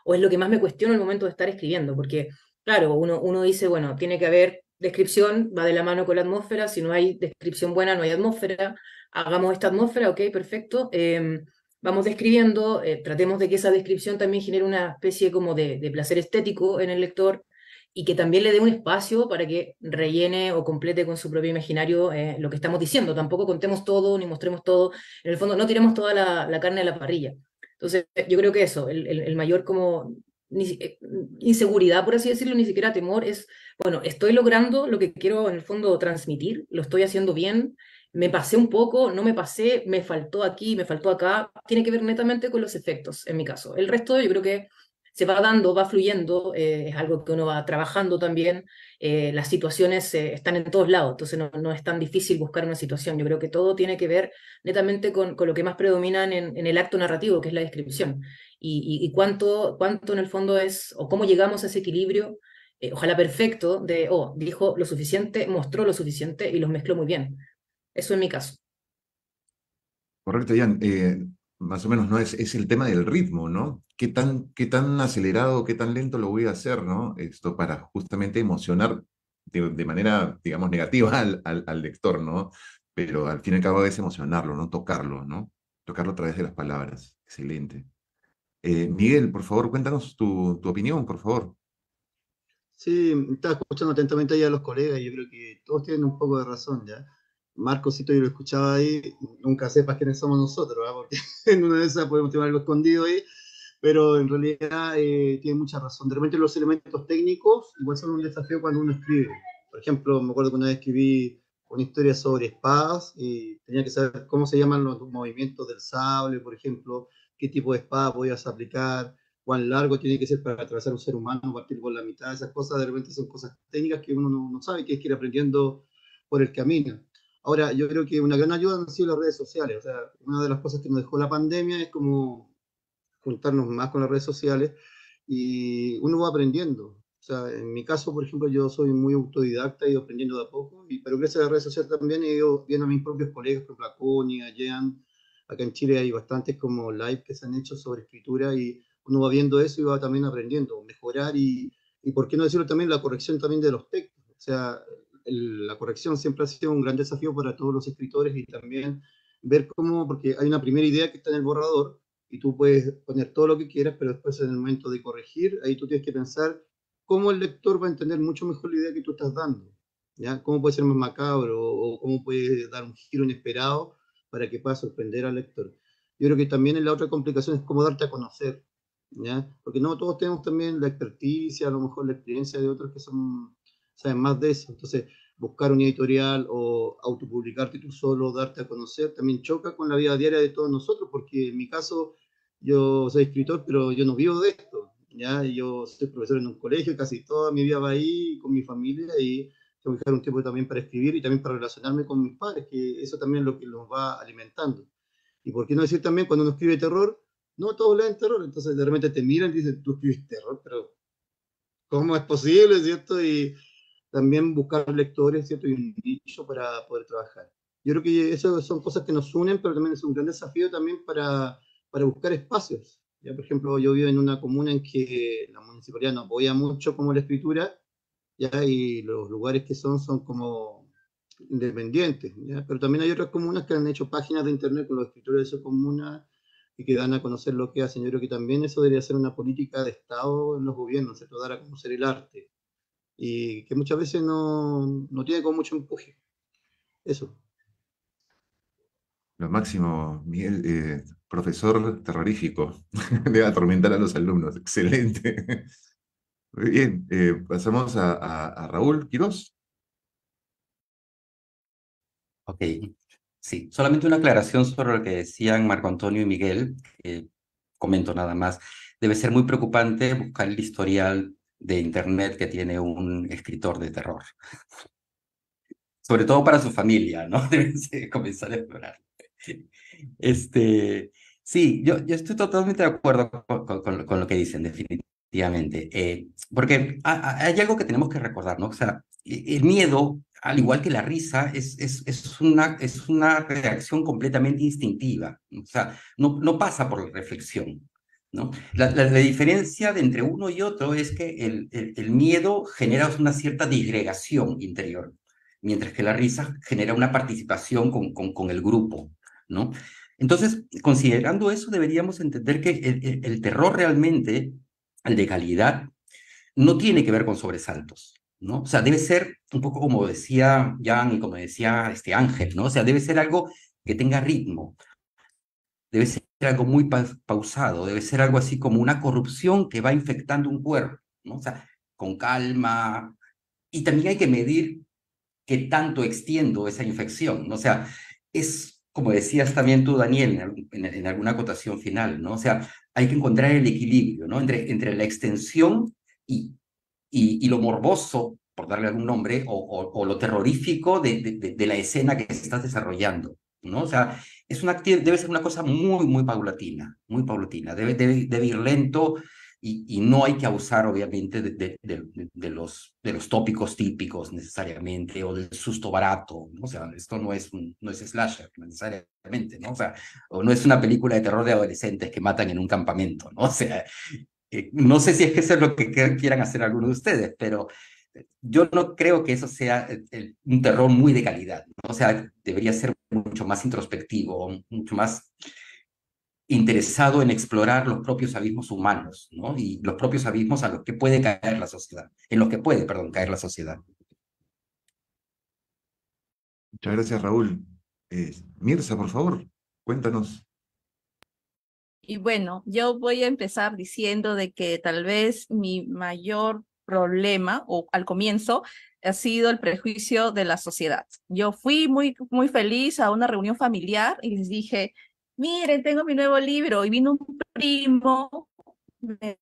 o es lo que más me cuestiono en el momento de estar escribiendo, porque claro, uno dice, bueno, tiene que haber descripción, va de la mano con la atmósfera, si no hay descripción buena, no hay atmósfera, hagamos esta atmósfera, ok, perfecto. Vamos describiendo, tratemos de que esa descripción también genere una especie como de placer estético en el lector, y que también le dé un espacio para que rellene o complete con su propio imaginario lo que estamos diciendo. Tampoco contemos todo ni mostremos todo. En el fondo, no tiremos toda la carne a la parrilla. Entonces, yo creo que eso, el mayor como inseguridad, por así decirlo, ni siquiera temor, es, bueno, estoy logrando lo que quiero en el fondo transmitir, lo estoy haciendo bien, me pasé un poco, no me pasé, me faltó aquí, me faltó acá, tiene que ver netamente con los efectos, en mi caso. El resto yo creo que se va dando, va fluyendo, es algo que uno va trabajando también, las situaciones están en todos lados, entonces no es tan difícil buscar una situación, yo creo que todo tiene que ver netamente con lo que más predomina en el acto narrativo, que es la descripción, y cuánto en el fondo es, o cómo llegamos a ese equilibrio, ojalá perfecto, de, oh, dijo lo suficiente, mostró lo suficiente y los mezcló muy bien. Eso en mi caso. Correcto, Jan. Más o menos, ¿no? Es el tema del ritmo, ¿no? Qué tan acelerado, qué tan lento lo voy a hacer, ¿no? Esto para justamente emocionar de manera, digamos, negativa al lector, ¿no? Pero al fin y al cabo es emocionarlo, ¿no? Tocarlo, ¿no? Tocarlo a través de las palabras. Excelente. Miguel, por favor, cuéntanos tu opinión, por favor. Sí, estaba escuchando atentamente ahí a los colegas y yo creo que todos tienen un poco de razón ya. Marcosito, yo lo escuchaba ahí, nunca sepas quiénes somos nosotros, ¿verdad? Porque en una de esas podemos tener algo escondido ahí, pero en realidad tiene mucha razón. De repente los elementos técnicos igual son un desafío cuando uno escribe. Por ejemplo, me acuerdo que una vez escribí una historia sobre espadas y tenía que saber cómo se llaman los movimientos del sable, por ejemplo, qué tipo de espada podías aplicar, cuán largo tiene que ser para atravesar un ser humano, partir por la mitad. Esas cosas de repente son cosas técnicas que uno no sabe, que hay que ir aprendiendo por el camino. Ahora, yo creo que una gran ayuda han sido las redes sociales. O sea, una de las cosas que nos dejó la pandemia es como juntarnos más con las redes sociales y uno va aprendiendo. O sea, en mi caso, por ejemplo, yo soy muy autodidacta, he ido aprendiendo de a poco, pero gracias a las redes sociales también he ido viendo a mis propios colegas, por ejemplo, a Connie, a Jean. Acá en Chile hay bastantes como live que se han hecho sobre escritura y uno va viendo eso y va también aprendiendo, mejorar y por qué no decirlo también, la corrección también de los textos. O sea, la corrección siempre ha sido un gran desafío para todos los escritores y también ver cómo, porque hay una primera idea que está en el borrador y tú puedes poner todo lo que quieras, pero después en el momento de corregir, ahí tú tienes que pensar cómo el lector va a entender mucho mejor la idea que tú estás dando, ¿ya? Cómo puede ser más macabro o cómo puede dar un giro inesperado para que pueda sorprender al lector. Yo creo que también en la otra complicación es cómo darte a conocer. ¿ya? Porque no todos tenemos también la experticia, a lo mejor la experiencia de otros que saben más de eso. Entonces, buscar una editorial o autopublicarte tú solo, darte a conocer, también choca con la vida diaria de todos nosotros, porque en mi caso, yo soy escritor, pero yo no vivo de esto, ¿ya? Yo soy profesor en un colegio, casi toda mi vida va ahí con mi familia y tengo que dejar un tiempo también para escribir y también para relacionarme con mis padres, que eso también es lo que los va alimentando. Y por qué no decir también, cuando uno escribe terror, no todos leen terror, entonces de repente te miran y dicen, tú escribes terror, pero ¿cómo es posible, cierto? Y también buscar lectores, ¿cierto? Y un nicho para poder trabajar. Yo creo que eso son cosas que nos unen, pero también es un gran desafío también para buscar espacios. Ya, por ejemplo, yo vivo en una comuna en que la municipalidad no apoya mucho como la escritura, ya, y los lugares que son como independientes, ¿ya? Pero también hay otras comunas que han hecho páginas de internet con los escritores de esa comuna y que dan a conocer lo que hacen. Yo creo que también eso debería ser una política de Estado en los gobiernos, ¿cierto? Dar a conocer el arte y que muchas veces no tiene como mucho empuje. Eso. Lo máximo, Miguel, profesor terrorífico, de atormentar a los alumnos. Excelente. Muy bien, pasamos a Raúl Quirós. Ok, sí, solamente una aclaración sobre lo que decían Marco Antonio y Miguel, comento nada más. Debe ser muy preocupante buscar el historial de internet que tiene un escritor de terror, sobre todo para su familia, ¿no? Deben comenzar a explorar. Este, sí, yo estoy totalmente de acuerdo con lo que dicen, definitivamente. Porque hay algo que tenemos que recordar, ¿no? O sea, el miedo, al igual que la risa, es una reacción completamente instintiva. O sea, no pasa por la reflexión, ¿no? La diferencia de entre uno y otro es que el miedo genera una cierta disgregación interior, mientras que la risa genera una participación con el grupo, ¿no? Entonces, considerando eso, deberíamos entender que el terror realmente, el de calidad, no tiene que ver con sobresaltos, ¿no? O sea, debe ser un poco como decía Jan y como decía este Ángel, ¿no? O sea, debe ser algo que tenga ritmo, debe ser algo muy pausado, debe ser algo así como una corrupción que va infectando un cuerpo, ¿no? O sea, con calma. Y también hay que medir qué tanto extiendo esa infección, ¿no? O sea, es como decías también tú, Daniel, en alguna acotación final, ¿no? O sea, hay que encontrar el equilibrio, ¿no? Entre la extensión y, y lo morboso, por darle algún nombre, o lo terrorífico de la escena que estás desarrollando, ¿no? O sea, debe ser una cosa muy paulatina, muy paulatina. Debe ir lento y no hay que abusar, obviamente, de los tópicos típicos necesariamente o del susto barato, ¿no? O sea, esto no es slasher necesariamente, ¿no? O sea, o no es una película de terror de adolescentes que matan en un campamento, ¿no? O sea, no sé si es que eso es lo que quieran hacer algunos de ustedes, pero yo no creo que eso sea un terror muy de calidad, ¿no? O sea, debería ser mucho más introspectivo, mucho más interesado en explorar los propios abismos humanos, ¿no? Y los propios abismos a los que puede caer la sociedad, en los que puede, perdón, caer la sociedad. Muchas gracias, Raúl. Mirza, por favor, cuéntanos. Y bueno, yo voy a empezar diciendo de que tal vez mi mayor problema, o al comienzo, ha sido el prejuicio de la sociedad. Yo fui muy feliz a una reunión familiar y les dije, miren, tengo mi nuevo libro. Y vino un primo, me,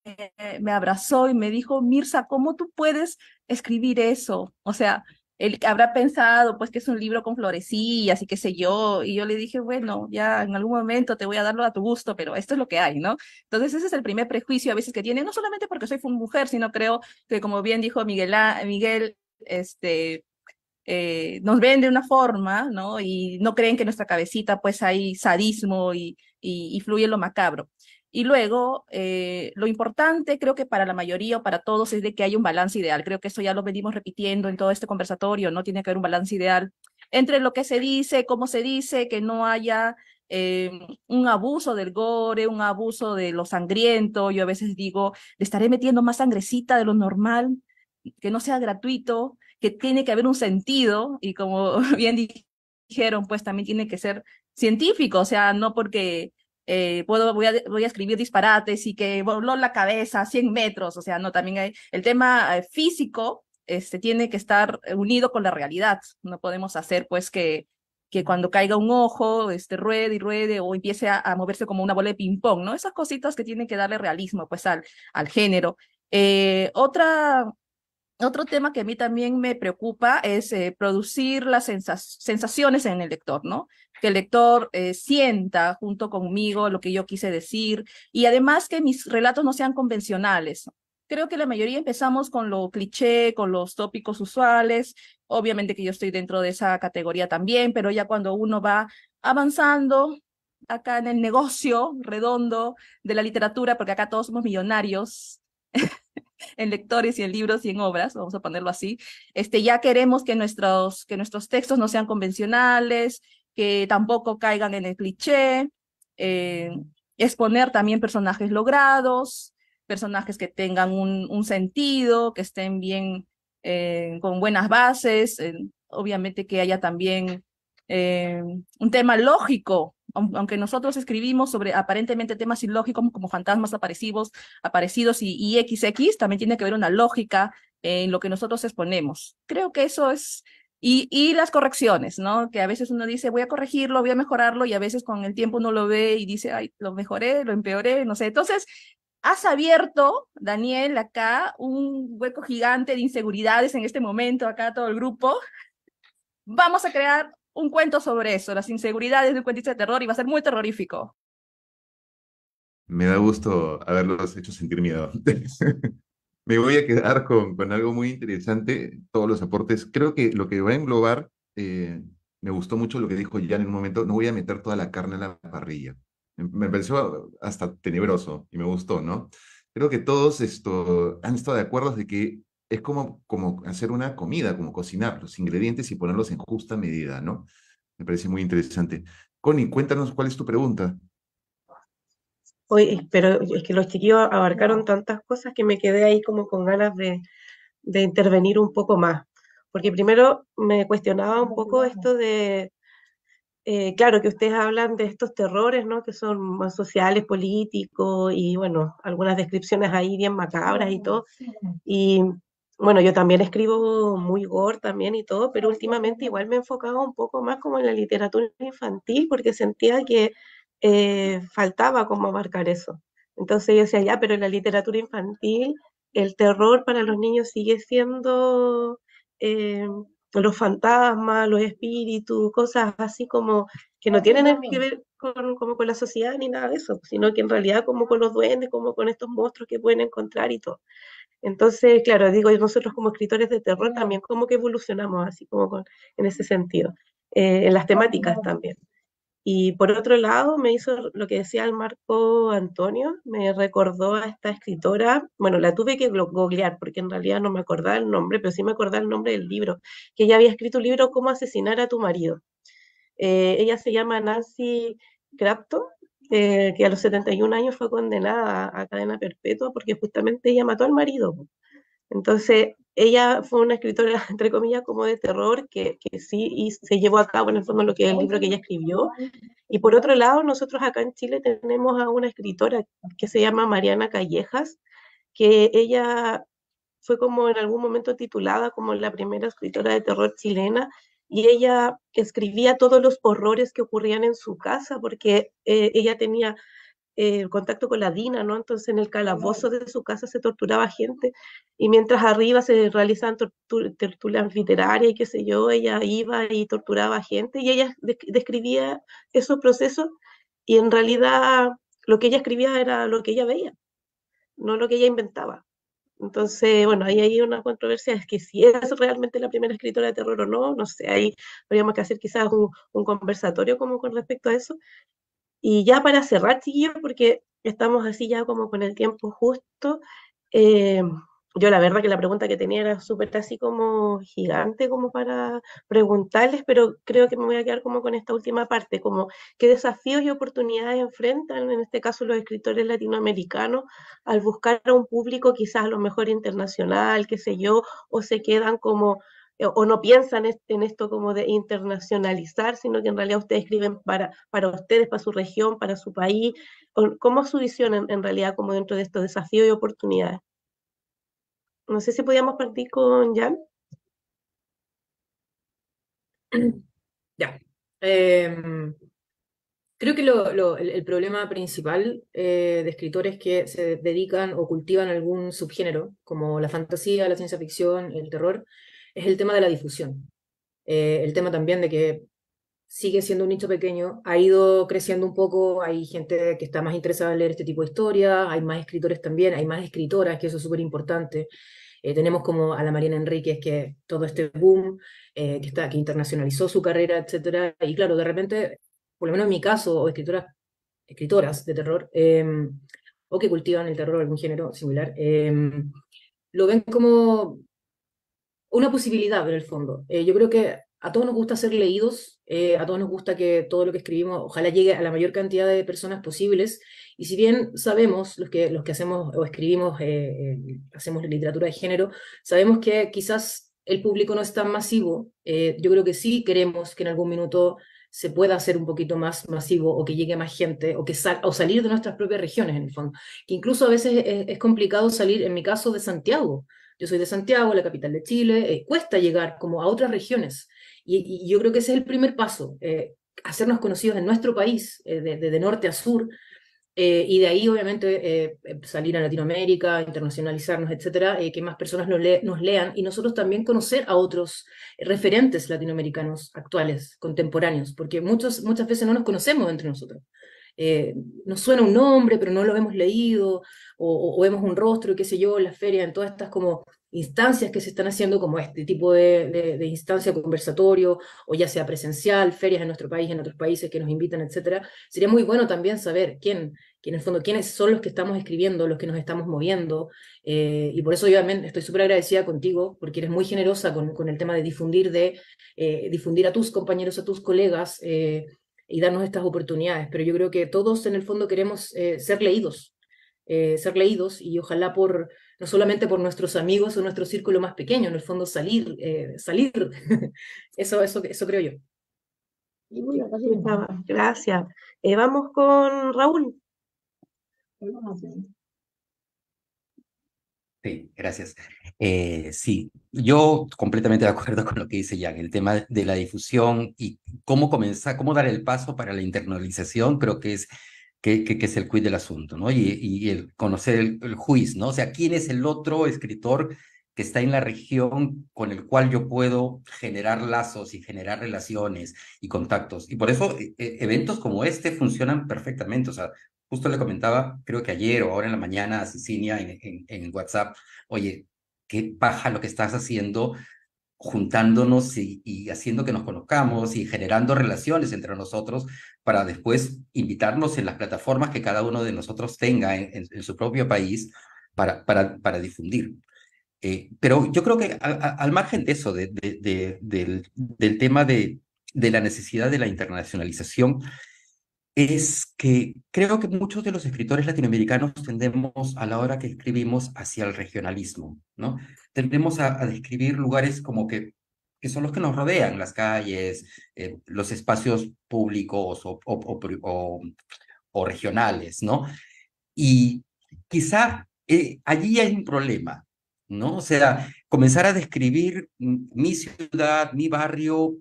me abrazó y me dijo, Mirza, ¿cómo tú puedes escribir eso? O sea, él habrá pensado pues que es un libro con florecillas y qué sé yo, y yo le dije, bueno, ya en algún momento te voy a darlo a tu gusto, pero esto es lo que hay, ¿no? Entonces ese es el primer prejuicio a veces que tiene, no solamente porque soy mujer, sino creo que como bien dijo Miguel, nos ven de una forma, ¿no? Y no creen que en nuestra cabecita pues hay sadismo y fluye lo macabro. Y luego, lo importante creo que para la mayoría o para todos es de que haya un balance ideal. Creo que eso ya lo venimos repitiendo en todo este conversatorio, ¿no? Tiene que haber un balance ideal entre lo que se dice, cómo se dice, que no haya un abuso del gore, un abuso de lo sangriento. Yo a veces digo, le estaré metiendo más sangrecita de lo normal, que no sea gratuito, que tiene que haber un sentido, y como bien dijeron, pues también tiene que ser científico, o sea, no porque voy a escribir disparates y que voló la cabeza a 100 metros, o sea, no, también hay el tema físico, tiene que estar unido con la realidad, no podemos hacer pues que cuando caiga un ojo, ruede y ruede o empiece a moverse como una bola de ping-pong, ¿no? Esas cositas que tienen que darle realismo pues al género. Otro tema que a mí también me preocupa es producir las sensaciones en el lector, ¿no? Que el lector sienta junto conmigo lo que yo quise decir y además que mis relatos no sean convencionales. Creo que la mayoría empezamos con lo cliché, con los tópicos usuales. Obviamente que yo estoy dentro de esa categoría también, pero ya cuando uno va avanzando acá en el negocio redondo de la literatura, porque acá todos somos millonarios, en lectores y en libros y en obras, vamos a ponerlo así, ya queremos que nuestros textos no sean convencionales, que tampoco caigan en el cliché, eh, exponer también personajes logrados, personajes que tengan un sentido, que estén bien, con buenas bases, obviamente que haya también un tema lógico, aunque nosotros escribimos sobre aparentemente temas ilógicos como fantasmas aparecidos y XX, también tiene que haber una lógica en lo que nosotros exponemos. Creo que eso es, y las correcciones, ¿no? Que a veces uno dice, voy a corregirlo, voy a mejorarlo, y a veces con el tiempo uno lo ve y dice, ay, lo mejoré, lo empeoré, no sé. Entonces, has abierto, Daniel, acá un hueco gigante de inseguridades en este momento, acá todo el grupo. Vamos a crear un cuento sobre eso, las inseguridades de un cuentista de terror, y va a ser muy terrorífico. Me da gusto haberlos hecho sentir miedo. Me voy a quedar con algo muy interesante, todos los aportes. Creo que lo que va a englobar, me gustó mucho lo que dijo Jan en un momento, no voy a meter toda la carne en la parrilla. Me pareció hasta tenebroso y me gustó, ¿no? Creo que todos han estado de acuerdo de que es como hacer una comida, como cocinar los ingredientes y ponerlos en justa medida, ¿no? Me parece muy interesante. Connie, cuéntanos cuál es tu pregunta. Oye, pero es que los chiquillos abarcaron tantas cosas que me quedé ahí como con ganas de intervenir un poco más. Porque primero me cuestionaba un poco esto de, claro, que ustedes hablan de estos terrores, ¿no? Que son más sociales, políticos y bueno, algunas descripciones ahí bien macabras y todo. Y bueno, yo también escribo muy gore también y todo, pero últimamente igual me he enfocado un poco más como en la literatura infantil porque sentía que faltaba como abarcar eso. Entonces yo decía, ya, pero en la literatura infantil el terror para los niños sigue siendo eh, los fantasmas, los espíritus, cosas así como que no tienen que ver como con la sociedad ni nada de eso, sino que en realidad como con los duendes, como con estos monstruos que pueden encontrar y todo. Entonces, claro, digo, nosotros como escritores de terror también como que evolucionamos así como en ese sentido, en las temáticas también. Y por otro lado, me hizo lo que decía el Marco Antonio, me recordó a esta escritora, bueno, la tuve que googlear porque en realidad no me acordaba el nombre, pero sí me acordaba el nombre del libro, que ella había escrito un libro, Cómo asesinar a tu marido. Ella se llama Nancy Crafton, que a los 71 años fue condenada a cadena perpetua porque justamente ella mató al marido. Entonces, ella fue una escritora, entre comillas, como de terror, que sí y se llevó a cabo en el fondo lo que es el libro que ella escribió. Y por otro lado, nosotros acá en Chile tenemos a una escritora que se llama Mariana Callejas, que ella fue como en algún momento titulada como la primera escritora de terror chilena, y ella escribía todos los horrores que ocurrían en su casa, porque ella tenía contacto con la DINA, ¿no? Entonces en el calabozo de su casa se torturaba gente, y mientras arriba se realizaban tertulias literarias y qué sé yo, ella iba y torturaba gente, y ella describía esos procesos, y en realidad lo que ella escribía era lo que ella veía, no lo que ella inventaba. Entonces, bueno, ahí hay una controversia, es que si es realmente la primera escritora de terror o no, no sé, ahí habríamos que hacer quizás un conversatorio como con respecto a eso. Y ya para cerrar, chiquillos, porque estamos así ya como con el tiempo justo, eh, yo la verdad que la pregunta que tenía era súper así como gigante como para preguntarles, pero creo que me voy a quedar como con esta última parte, como qué desafíos y oportunidades enfrentan, en este caso los escritores latinoamericanos, al buscar a un público quizás a lo mejor internacional, qué sé yo, o se quedan como o no piensan en esto como de internacionalizar, sino que en realidad ustedes escriben para ustedes, para su región, para su país. ¿Cómo es su visión en realidad como dentro de estos desafíos y oportunidades? No sé si podíamos partir con Jan. Ya. Creo que el problema principal de escritores que se dedican o cultivan algún subgénero, como la fantasía, la ciencia ficción, el terror, es el tema de la difusión. El tema también de que sigue siendo un nicho pequeño, ha ido creciendo un poco, hay gente que está más interesada en leer este tipo de historias, hay más escritores también, hay más escritoras, que eso es súper importante. Tenemos como a la Mariana Enríquez, que todo este boom, que internacionalizó su carrera, etcétera. Y claro, de repente, por lo menos en mi caso, o escritoras de terror, o que cultivan el terror, algún género similar, lo ven como una posibilidad en el fondo. Yo creo que a todos nos gusta ser leídos, a todos nos gusta que todo lo que escribimos ojalá llegue a la mayor cantidad de personas posibles, y si bien sabemos, los que hacemos o escribimos, hacemos literatura de género, sabemos que quizás el público no es tan masivo, yo creo que sí queremos que en algún minuto se pueda hacer un poquito más masivo, o que llegue más gente, o salir de nuestras propias regiones en el fondo, que incluso a veces es complicado salir, en mi caso, de Santiago. Yo soy de Santiago, la capital de Chile, cuesta llegar como a otras regiones. Y yo creo que ese es el primer paso, hacernos conocidos en nuestro país, de norte a sur, y de ahí obviamente salir a Latinoamérica, internacionalizarnos, etcétera, que más personas nos lean, y nosotros también conocer a otros referentes latinoamericanos actuales, contemporáneos, porque muchas veces no nos conocemos entre nosotros. Nos suena un nombre, pero no lo hemos leído, o vemos un rostro, qué sé yo, en las ferias, en todas estas como instancias que se están haciendo, como este tipo de instancia conversatorio, o ya sea presencial, ferias en nuestro país, en otros países que nos invitan, etcétera. Sería muy bueno también saber en el fondo, quiénes son los que estamos escribiendo, los que nos estamos moviendo, y por eso yo también estoy súper agradecida contigo, porque eres muy generosa con el tema de difundir a tus compañeros, a tus colegas, y darnos estas oportunidades. Pero yo creo que todos en el fondo queremos ser leídos, y ojalá no solamente por nuestros amigos o nuestro círculo más pequeño, en el fondo salir. Eso creo yo. Gracias. Vamos con Raúl. Sí, gracias. Sí, yo completamente de acuerdo con lo que dice Jan, el tema de la difusión y cómo comenzar, cómo dar el paso para la internalización, creo que es el quid del asunto, ¿no? Y el conocer el juiz, ¿no? O sea, ¿quién es el otro escritor que está en la región con el cual yo puedo generar lazos y generar relaciones y contactos? Y por eso eventos como este funcionan perfectamente. O sea, justo le comentaba, creo que ayer o ahora en la mañana a Cecilia en WhatsApp, oye, qué paja lo que estás haciendo, juntándonos y haciendo que nos conozcamos y generando relaciones entre nosotros para después invitarnos en las plataformas que cada uno de nosotros tenga en su propio país para difundir. Pero yo creo que al margen de eso, del tema de la necesidad de la internacionalización, es que creo que muchos de los escritores latinoamericanos tendemos a la hora que escribimos hacia el regionalismo, ¿no? Tendemos a describir lugares como que son los que nos rodean, las calles, los espacios públicos o regionales, ¿no? Y quizá allí hay un problema, ¿no? O sea, comenzar a describir mi ciudad, mi barrio,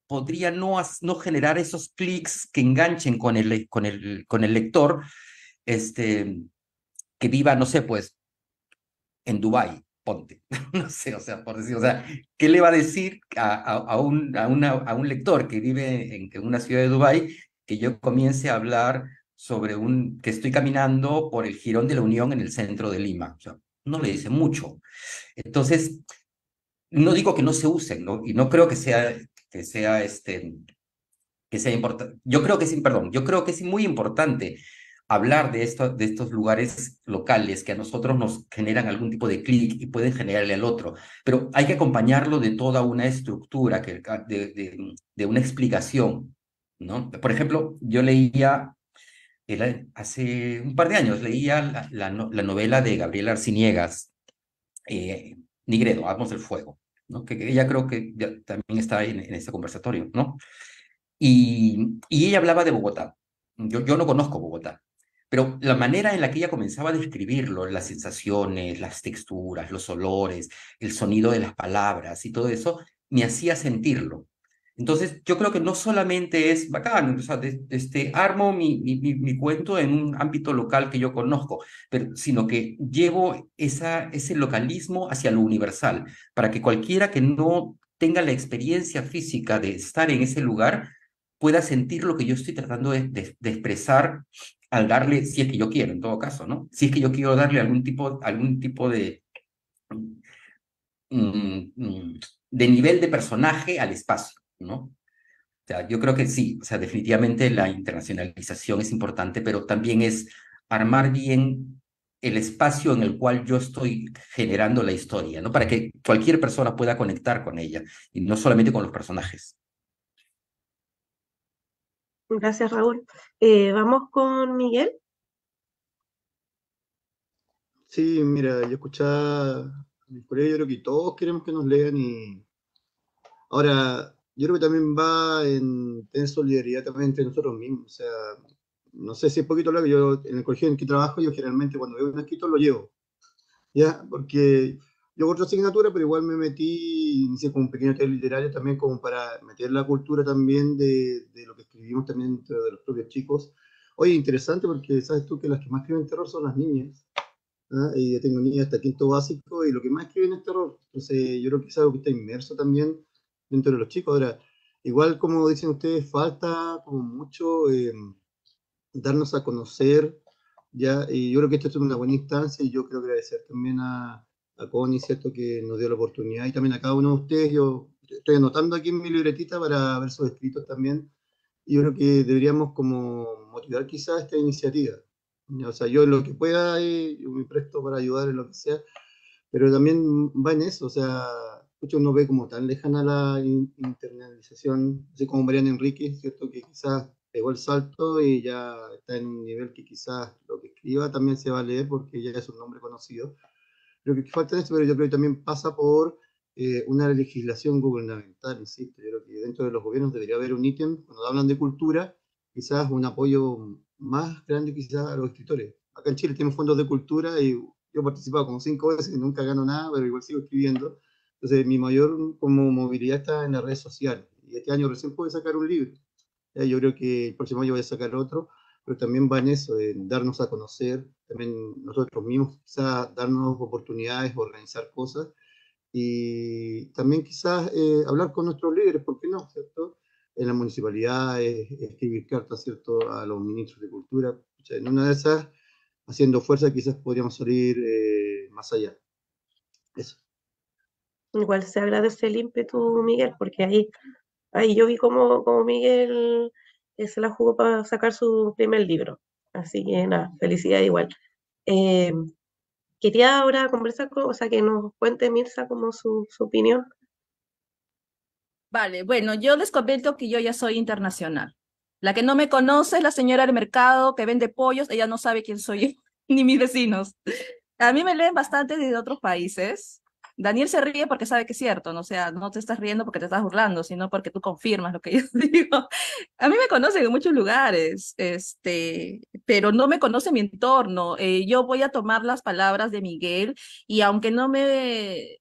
podría no generar esos clics que enganchen con el lector, que viva, no sé, pues, en Dubái, ponte, no sé, o sea, por decir, o sea, ¿qué le va a decir a un lector que vive en una ciudad de Dubái que yo comience a hablar sobre que estoy caminando por el Jirón de la Unión en el centro de Lima? O sea, no le dice mucho. Entonces, no digo que no se usen, ¿no? Y no creo que sea importante. Yo creo que es muy importante hablar de estos lugares locales que a nosotros nos generan algún tipo de clic y pueden generarle al otro, pero hay que acompañarlo de toda una estructura, de una explicación, ¿no? Por ejemplo, yo leía, hace un par de años, leía la novela de Gabriel Arciniegas, Nigredo, Amos del Fuego. ¿no? Que ella creo que también está en este conversatorio, ¿no? Y ella hablaba de Bogotá. Yo no conozco Bogotá, pero la manera en la que ella comenzaba a describirlo, las sensaciones, las texturas, los olores, el sonido de las palabras y todo eso, me hacía sentirlo. Entonces, yo creo que no solamente es bacán, o sea, armo mi cuento en un ámbito local que yo conozco, pero, sino que llevo ese localismo hacia lo universal, para que cualquiera que no tenga la experiencia física de estar en ese lugar pueda sentir lo que yo estoy tratando de expresar al darle, si es que yo quiero, en todo caso, ¿no? Si es que yo quiero darle algún tipo mm, mm, de nivel de personaje al espacio, ¿no? O sea, yo creo que sí, o sea, definitivamente la internacionalización es importante, pero también es armar bien el espacio en el cual yo estoy generando la historia, ¿no? Para que cualquier persona pueda conectar con ella y no solamente con los personajes. Gracias, Raúl. Vamos con Miguel. Sí, mira, yo escuchaba a mis colegas, yo creo que todos queremos que nos lean y ahora, yo creo que también va en tener solidaridad también entre nosotros mismos, o sea, no sé si es poquito largo, yo en el colegio en que trabajo, yo generalmente cuando veo un escritor lo llevo, ¿ya? Porque yo otra asignatura, pero igual me metí, inicié con un pequeño taller literario también como para meter la cultura también de lo que escribimos también dentro de los propios chicos. Oye, interesante porque sabes tú que las que más escriben terror son las niñas, ¿ah? Y yo tengo niñas hasta quinto básico y lo que más escriben es terror. Entonces yo creo que es algo que está inmerso también dentro de los chicos. Ahora, igual como dicen ustedes, falta como mucho darnos a conocer, ¿ya? Y yo creo que esto es una buena instancia y yo quiero agradecer también a Connie, ¿cierto? Que nos dio la oportunidad y también a cada uno de ustedes. Yo estoy anotando aquí en mi libretita para ver sus escritos también. Y yo creo que deberíamos como motivar quizás esta iniciativa. O sea, yo en lo que pueda, yo me presto para ayudar en lo que sea, pero también va en eso, o sea, muchos no ve como tan lejana la internalización, así como Mariana Enrique, ¿cierto? Que quizás pegó el salto y ya está en un nivel que quizás lo que escriba también se va a leer porque ya es un nombre conocido. Creo que falta eso, pero yo creo que también pasa por una legislación gubernamental, insisto. Yo creo que dentro de los gobiernos debería haber un ítem, cuando hablan de cultura, quizás un apoyo más grande quizás a los escritores. Acá en Chile tenemos fondos de cultura y yo he participado como 5 veces y nunca gano nada, pero igual sigo escribiendo. Entonces mi mayor como movilidad está en las redes sociales. Y este año recién pude sacar un libro. Yo creo que el próximo año voy a sacar otro, pero también va en eso, en darnos a conocer, también nosotros mismos, quizás darnos oportunidades, organizar cosas y también quizás hablar con nuestros líderes, ¿por qué no? ¿Cierto? En las municipalidades, escribir cartas, ¿cierto? A los ministros de cultura. O sea, en una de esas, haciendo fuerza, quizás podríamos salir más allá. Eso. Igual se agradece el ímpetu, Miguel, porque ahí yo vi como Miguel se la jugó para sacar su primer libro. Así que nada, felicidad igual. Eh, Quería ahora conversar o sea, que nos cuente Mirza como su opinión. Vale, bueno, yo les comento que yo ya soy internacional. La que no me conoce es la señora del mercado que vende pollos, ella no sabe quién soy yo, ni mis vecinos. A mí me leen bastante de otros países. Daniel se ríe porque sabe que es cierto, ¿no? O sea, no te estás riendo porque te estás burlando, sino porque tú confirmas lo que yo digo. A mí me conocen en muchos lugares, pero no me conoce mi entorno. Yo voy a tomar las palabras de Miguel y aunque no me,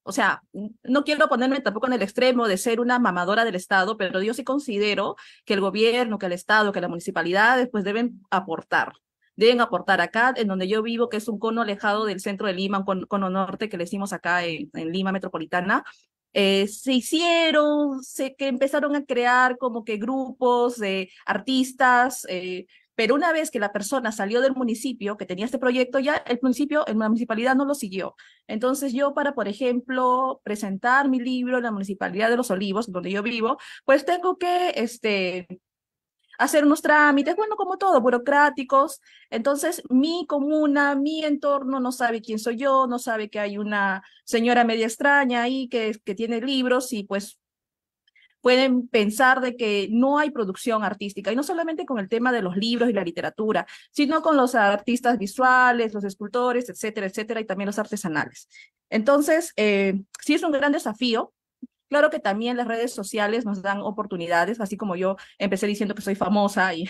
o sea, no quiero ponerme tampoco en el extremo de ser una mamadora del Estado, pero yo sí considero que el gobierno, que el Estado, que las municipalidades, pues deben aportar. Deben aportar acá, en donde yo vivo, que es un cono alejado del centro de Lima, un cono norte que le decimos acá en Lima metropolitana. Se hicieron, sé que empezaron a crear como que grupos de artistas, pero una vez que la persona salió del municipio que tenía este proyecto, ya el municipio, en la municipalidad no lo siguió. Entonces yo para, por ejemplo, presentar mi libro en la Municipalidad de Los Olivos, donde yo vivo, pues tengo que hacer unos trámites, bueno, como todo, burocráticos. Entonces mi comuna, mi entorno no sabe quién soy yo, no sabe que hay una señora media extraña ahí que tiene libros y pues pueden pensar de que no hay producción artística, y no solamente con el tema de los libros y la literatura, sino con los artistas visuales, los escultores, etcétera, etcétera, y también los artesanales. Entonces, sí es un gran desafío. Claro que también las redes sociales nos dan oportunidades, así como yo empecé diciendo que soy famosa y,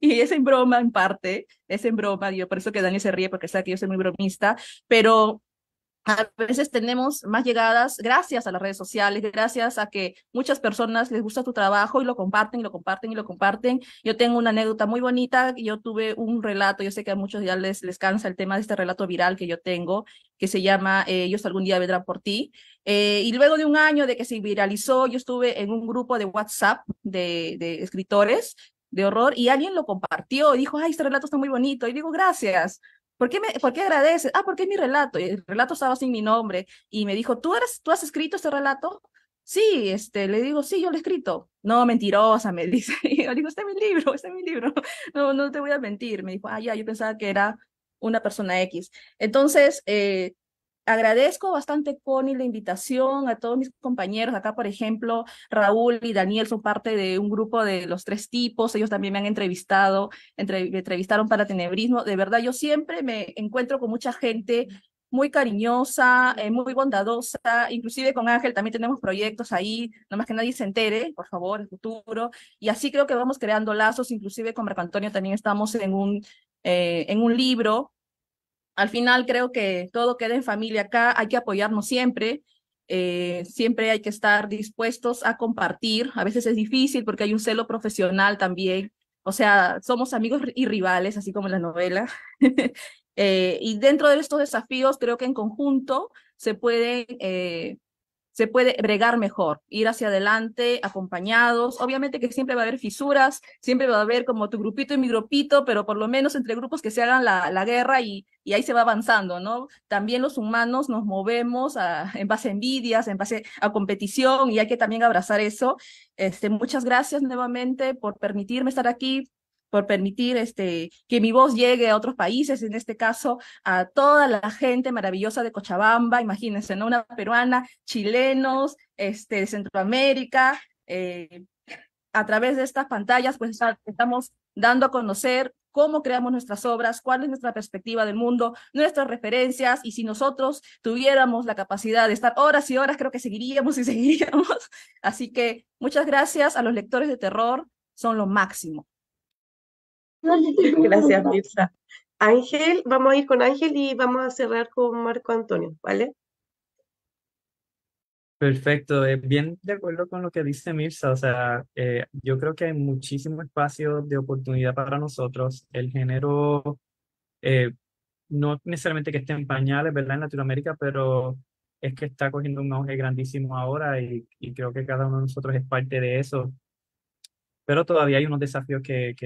y es en broma en parte, es en broma, yo por eso que Dani se ríe porque sabe que yo soy muy bromista, pero a veces tenemos más llegadas gracias a las redes sociales, gracias a que muchas personas les gusta tu trabajo y lo comparten, y lo comparten, y lo comparten. Yo tengo una anécdota muy bonita. Yo tuve un relato, yo sé que a muchos ya les cansa el tema de este relato viral que yo tengo, que se llama Ellos algún día vendrán por ti. Y luego de un año de que se viralizó, yo estuve en un grupo de WhatsApp de escritores de horror y alguien lo compartió y dijo, ay, este relato está muy bonito. Y digo, gracias. ¿Por qué agradeces? Ah, porque es mi relato. Y el relato estaba sin mi nombre. Y me dijo, ¿tú has escrito este relato? Sí, le digo, sí, yo lo he escrito. No, mentirosa, me dice. Y yo digo, está en mi libro, está en mi libro. No, no te voy a mentir. Me dijo, ah, ya, yo pensaba que era una persona X. Entonces, agradezco bastante, Connie, la invitación a todos mis compañeros. Acá, por ejemplo, Raúl y Daniel son parte de un grupo de los tres tipos. Ellos también me han entrevistado, me entrevistaron para Tenebrismo. De verdad, yo siempre me encuentro con mucha gente muy cariñosa, muy bondadosa. Inclusive con Ángel también tenemos proyectos ahí, nomás que nadie se entere, por favor, el futuro. Y así creo que vamos creando lazos. Inclusive con Marco Antonio también estamos en un libro. Al final creo que todo queda en familia acá, hay que apoyarnos siempre, siempre hay que estar dispuestos a compartir. A veces es difícil porque hay un celo profesional también, o sea, somos amigos y rivales, así como en la novela. Y dentro de estos desafíos creo que en conjunto se puede bregar mejor, ir hacia adelante acompañados. Obviamente que siempre va a haber fisuras, siempre va a haber como tu grupito y mi grupito, pero por lo menos entre grupos que se hagan la guerra y ahí se va avanzando, ¿no? También los humanos nos movemos en base a envidias, en base a competición, y hay que también abrazar eso. Muchas gracias nuevamente por permitirme estar aquí, por permitir que mi voz llegue a otros países, en este caso a toda la gente maravillosa de Cochabamba, imagínense, ¿no? Una peruana, chilenos, de Centroamérica, a través de estas pantallas, pues estamos dando a conocer cómo creamos nuestras obras, cuál es nuestra perspectiva del mundo, nuestras referencias, y si nosotros tuviéramos la capacidad de estar horas y horas, creo que seguiríamos y seguiríamos. Así que muchas gracias a los lectores de terror, son lo máximo. Gracias, Mirza. Ángel, vamos a ir con Ángel y vamos a cerrar con Marco Antonio, ¿vale? Perfecto, bien de acuerdo con lo que dice Mirza, o sea, yo creo que hay muchísimo espacio de oportunidad para nosotros. El género, eh, no necesariamente que esté en pañales, ¿verdad? En Latinoamérica, pero es que está cogiendo un auge grandísimo ahora y creo que cada uno de nosotros es parte de eso. Pero todavía hay unos desafíos que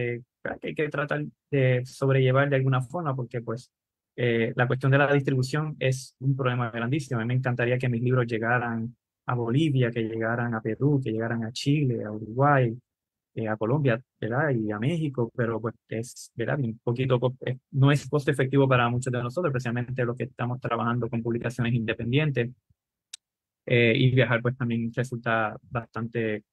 hay que tratar de sobrellevar de alguna forma, porque pues la cuestión de la distribución es un problema grandísimo. A mí me encantaría que mis libros llegaran a Bolivia, que llegaran a Perú, que llegaran a Chile, a Uruguay, a Colombia, ¿verdad? Y a México, pero pues es, ¿verdad? Un poquito, no es costo efectivo para muchos de nosotros, especialmente los que estamos trabajando con publicaciones independientes. Y viajar pues también resulta bastante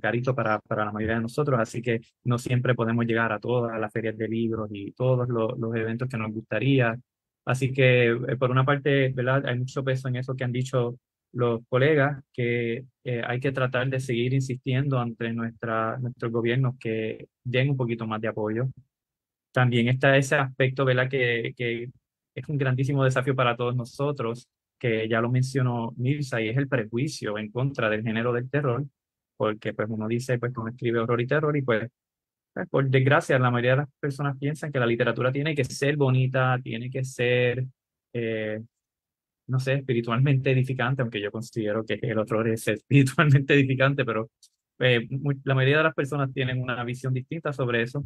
carito para la mayoría de nosotros, así que no siempre podemos llegar a todas las ferias de libros y todos los eventos que nos gustaría. Así que por una parte, ¿verdad? Hay mucho peso en eso que han dicho los colegas, que hay que tratar de seguir insistiendo ante nuestros gobiernos que den un poquito más de apoyo. También está ese aspecto, ¿verdad? Que es un grandísimo desafío para todos nosotros, que ya lo mencionó Mirza, y es el prejuicio en contra del género del terror, porque pues uno dice, pues uno escribe horror y terror, y pues, por desgracia la mayoría de las personas piensan que la literatura tiene que ser bonita, tiene que ser, eh, no sé, espiritualmente edificante, aunque yo considero que el horror es espiritualmente edificante, pero la mayoría de las personas tienen una visión distinta sobre eso.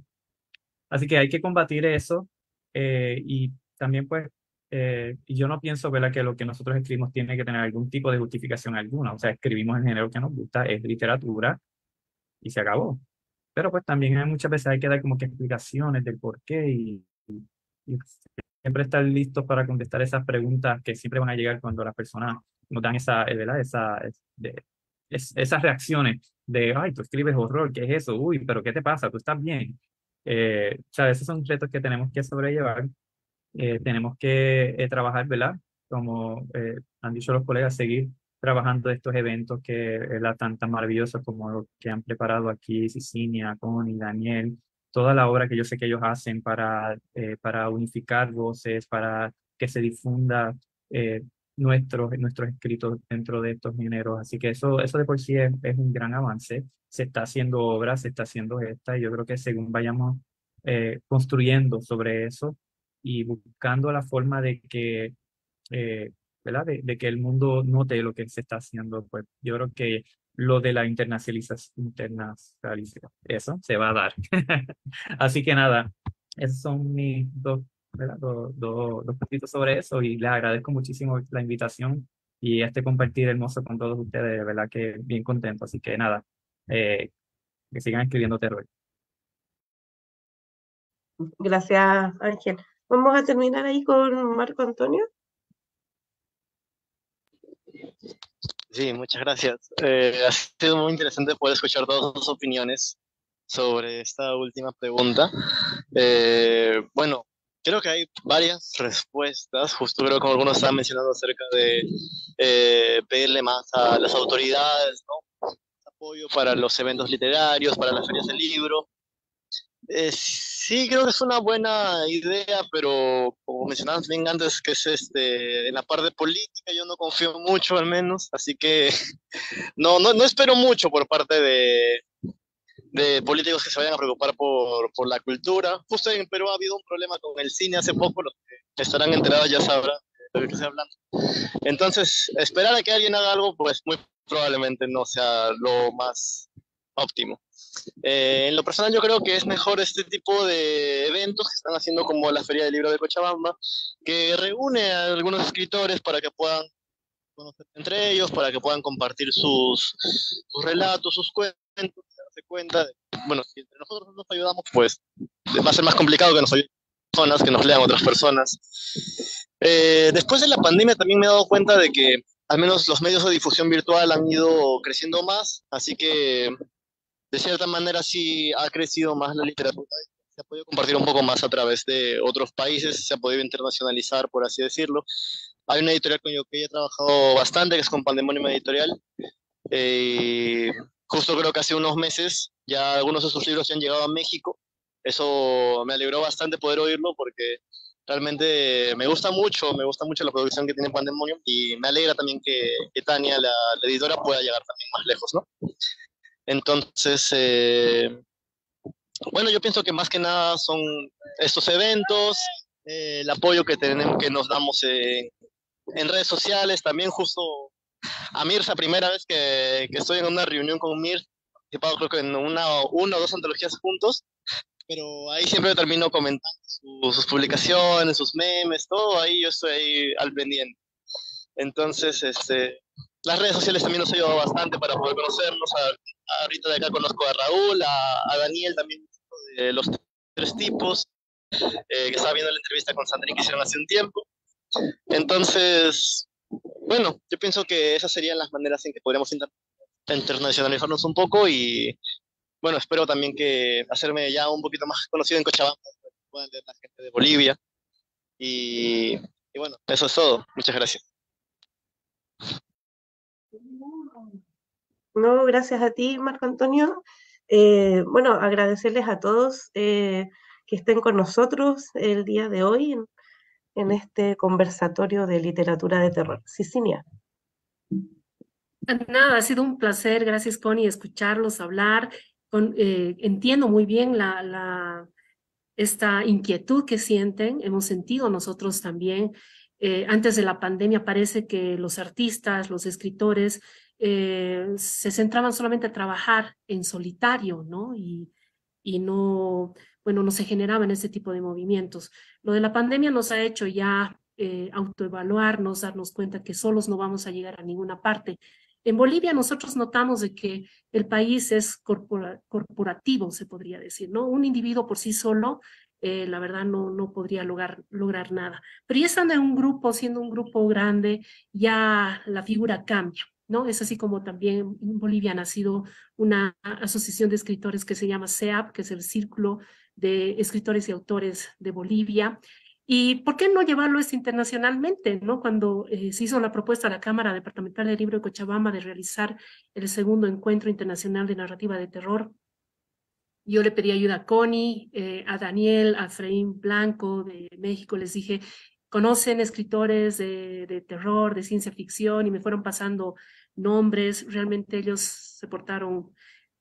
Así que hay que combatir eso, y también pues y yo no pienso, ¿verdad?, que lo que nosotros escribimos tiene que tener algún tipo de justificación alguna. O sea, escribimos el género que nos gusta, es literatura y se acabó. Pero pues también hay muchas veces hay que dar como que explicaciones del por qué y siempre estar listos para contestar esas preguntas que siempre van a llegar cuando las personas nos dan esa, ¿verdad?, esas reacciones de, ay, tú escribes horror, ¿qué es eso? Uy, pero ¿qué te pasa? ¿Tú estás bien? O sea, esos son retos que tenemos que sobrellevar. Tenemos que trabajar, ¿verdad? Como han dicho los colegas, seguir trabajando estos eventos que tan maravillosos como los que han preparado aquí Cicinia, Connie, Daniel, toda la obra que yo sé que ellos hacen para unificar voces, para que se difunda nuestros escritos dentro de estos géneros. Así que eso de por sí es un gran avance. Se está haciendo obra, se está haciendo esta, y yo creo que según vayamos construyendo sobre eso y buscando la forma de que, ¿verdad? De que el mundo note lo que se está haciendo, pues yo creo que lo de la internacionalización, eso se va a dar. Así que nada, esos son mis ¿verdad? Dos puntitos sobre eso, y les agradezco muchísimo la invitación y este compartir hermoso con todos ustedes, de verdad que bien contento. Así que nada, que sigan escribiendo terror. Gracias, Ángel. Vamos a terminar ahí con Marco Antonio. Sí, muchas gracias. Ha sido muy interesante poder escuchar todas sus opiniones sobre esta última pregunta. Bueno, creo que hay varias respuestas. Justo creo que como algunos estaban mencionando acerca de pedirle más a las autoridades, ¿no? Apoyo para los eventos literarios, para las ferias del libro. Sí, creo que es una buena idea, pero como mencionabas bien antes, que es en la parte política yo no confío mucho al menos, así que no espero mucho por parte de políticos que se vayan a preocupar por la cultura. Justo en Perú ha habido un problema con el cine hace poco, los que estarán enterados ya sabrán de lo que estoy hablando. Entonces, esperar a que alguien haga algo, pues muy probablemente no sea lo más óptimo. En lo personal yo creo que es mejor este tipo de eventos que están haciendo como la Feria del Libro de Cochabamba, que reúne a algunos escritores para que puedan conocer entre ellos, para que puedan compartir sus relatos, sus cuentos, darse cuenta de, bueno, si entre nosotros nos ayudamos, pues va a ser más complicado que nos ayuden personas, que nos lean otras personas. Después de la pandemia también me he dado cuenta de que al menos los medios de difusión virtual han ido creciendo más, así que de cierta manera sí ha crecido más la literatura, se ha podido compartir un poco más a través de otros países, se ha podido internacionalizar, por así decirlo. Hay una editorial con la que he trabajado bastante, que es con Pandemonium Editorial. Justo creo que hace unos meses ya algunos de sus libros ya han llegado a México. Eso me alegró bastante poder oírlo porque realmente me gusta mucho la producción que tiene Pandemonium, y me alegra también que Tania, la editora, pueda llegar también más lejos, ¿no? Entonces, bueno, yo pienso que más que nada son estos eventos, el apoyo que tenemos, que nos damos en redes sociales. También justo a Mirza, primera vez que estoy en una reunión con Mirza, he participado creo que en una o dos antologías juntos, pero ahí siempre termino comentando sus publicaciones, sus memes, todo ahí yo estoy ahí al pendiente. Entonces, las redes sociales también nos ayudan bastante para poder conocernos. Ahorita de acá conozco a Raúl, a Daniel también, de los tres tipos, que estaba viendo la entrevista con Sandrine que hicieron hace un tiempo. Entonces, bueno, yo pienso que esas serían las maneras en que podríamos internacionalizarnos un poco, y bueno, espero también que hacerme ya un poquito más conocido en Cochabamba, para que puedan leer la gente de Bolivia. Y bueno, eso es todo. Muchas gracias. No, gracias a ti, Marco Antonio. Bueno, agradecerles a todos que estén con nosotros el día de hoy en este conversatorio de literatura de terror. Cicinia. Nada, ha sido un placer, gracias Connie, escucharlos hablar. Entiendo muy bien esta inquietud que sienten, hemos sentido nosotros también. Antes de la pandemia parece que los artistas, los escritores se centraban solamente a trabajar en solitario, ¿no? Y no, bueno, no se generaban ese tipo de movimientos. Lo de la pandemia nos ha hecho ya autoevaluarnos, darnos cuenta que solos no vamos a llegar a ninguna parte. En Bolivia nosotros notamos de que el país es corporativo, se podría decir, ¿no? Un individuo por sí solo, la verdad, no podría lograr nada. Pero ya estando en un grupo, siendo un grupo grande, ya la figura cambia. ¿no? Es así como también en Bolivia ha nacido una asociación de escritores que se llama CEAP, que es el Círculo de Escritores y Autores de Bolivia. ¿Y por qué no llevarlo esto internacionalmente, ¿no? Cuando se hizo la propuesta a la Cámara Departamental del Libro de Cochabamba de realizar el segundo encuentro internacional de narrativa de terror, yo le pedí ayuda a Connie, a Daniel, a Efraín Blanco de México, les dije, ¿conocen escritores de terror, de ciencia ficción? Y me fueron pasando nombres, realmente ellos se portaron,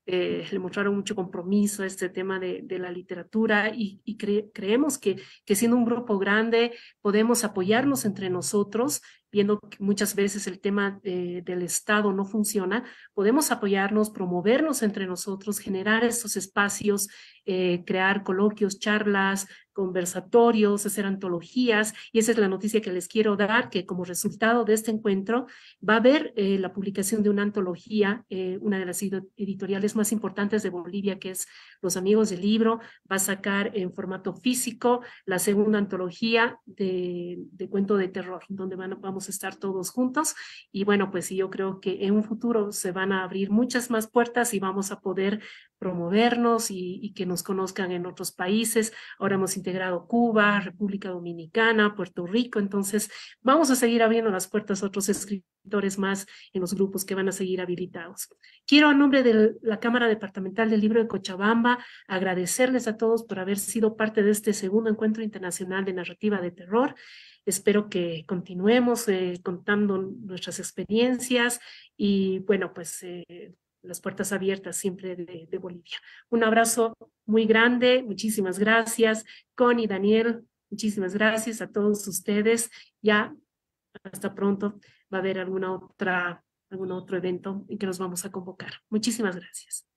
le mostraron mucho compromiso a este tema de la literatura y creemos que siendo un grupo grande podemos apoyarnos entre nosotros, viendo que muchas veces el tema del Estado no funciona, podemos apoyarnos, promovernos entre nosotros, generar estos espacios, crear coloquios, charlas, conversatorios, hacer antologías, y esa es la noticia que les quiero dar, que como resultado de este encuentro va a haber la publicación de una antología, una de las editoriales más importantes de Bolivia, que es Los Amigos del Libro, va a sacar en formato físico la segunda antología de cuento de terror, donde vamos a estar todos juntos, y bueno, pues yo creo que en un futuro se van a abrir muchas más puertas y vamos a poder promovernos y que nos conozcan en otros países. Ahora hemos integrado Cuba, República Dominicana, Puerto Rico, entonces vamos a seguir abriendo las puertas a otros escritores más en los grupos que van a seguir habilitados. Quiero a nombre de la Cámara Departamental del Libro de Cochabamba agradecerles a todos por haber sido parte de este segundo encuentro internacional de narrativa de terror. Espero que continuemos contando nuestras experiencias y bueno, pues las puertas abiertas siempre de Bolivia. Un abrazo muy grande, muchísimas gracias. Connie, Daniel, muchísimas gracias a todos ustedes. Ya, hasta pronto. Va a haber algún otro evento en que nos vamos a convocar. Muchísimas gracias.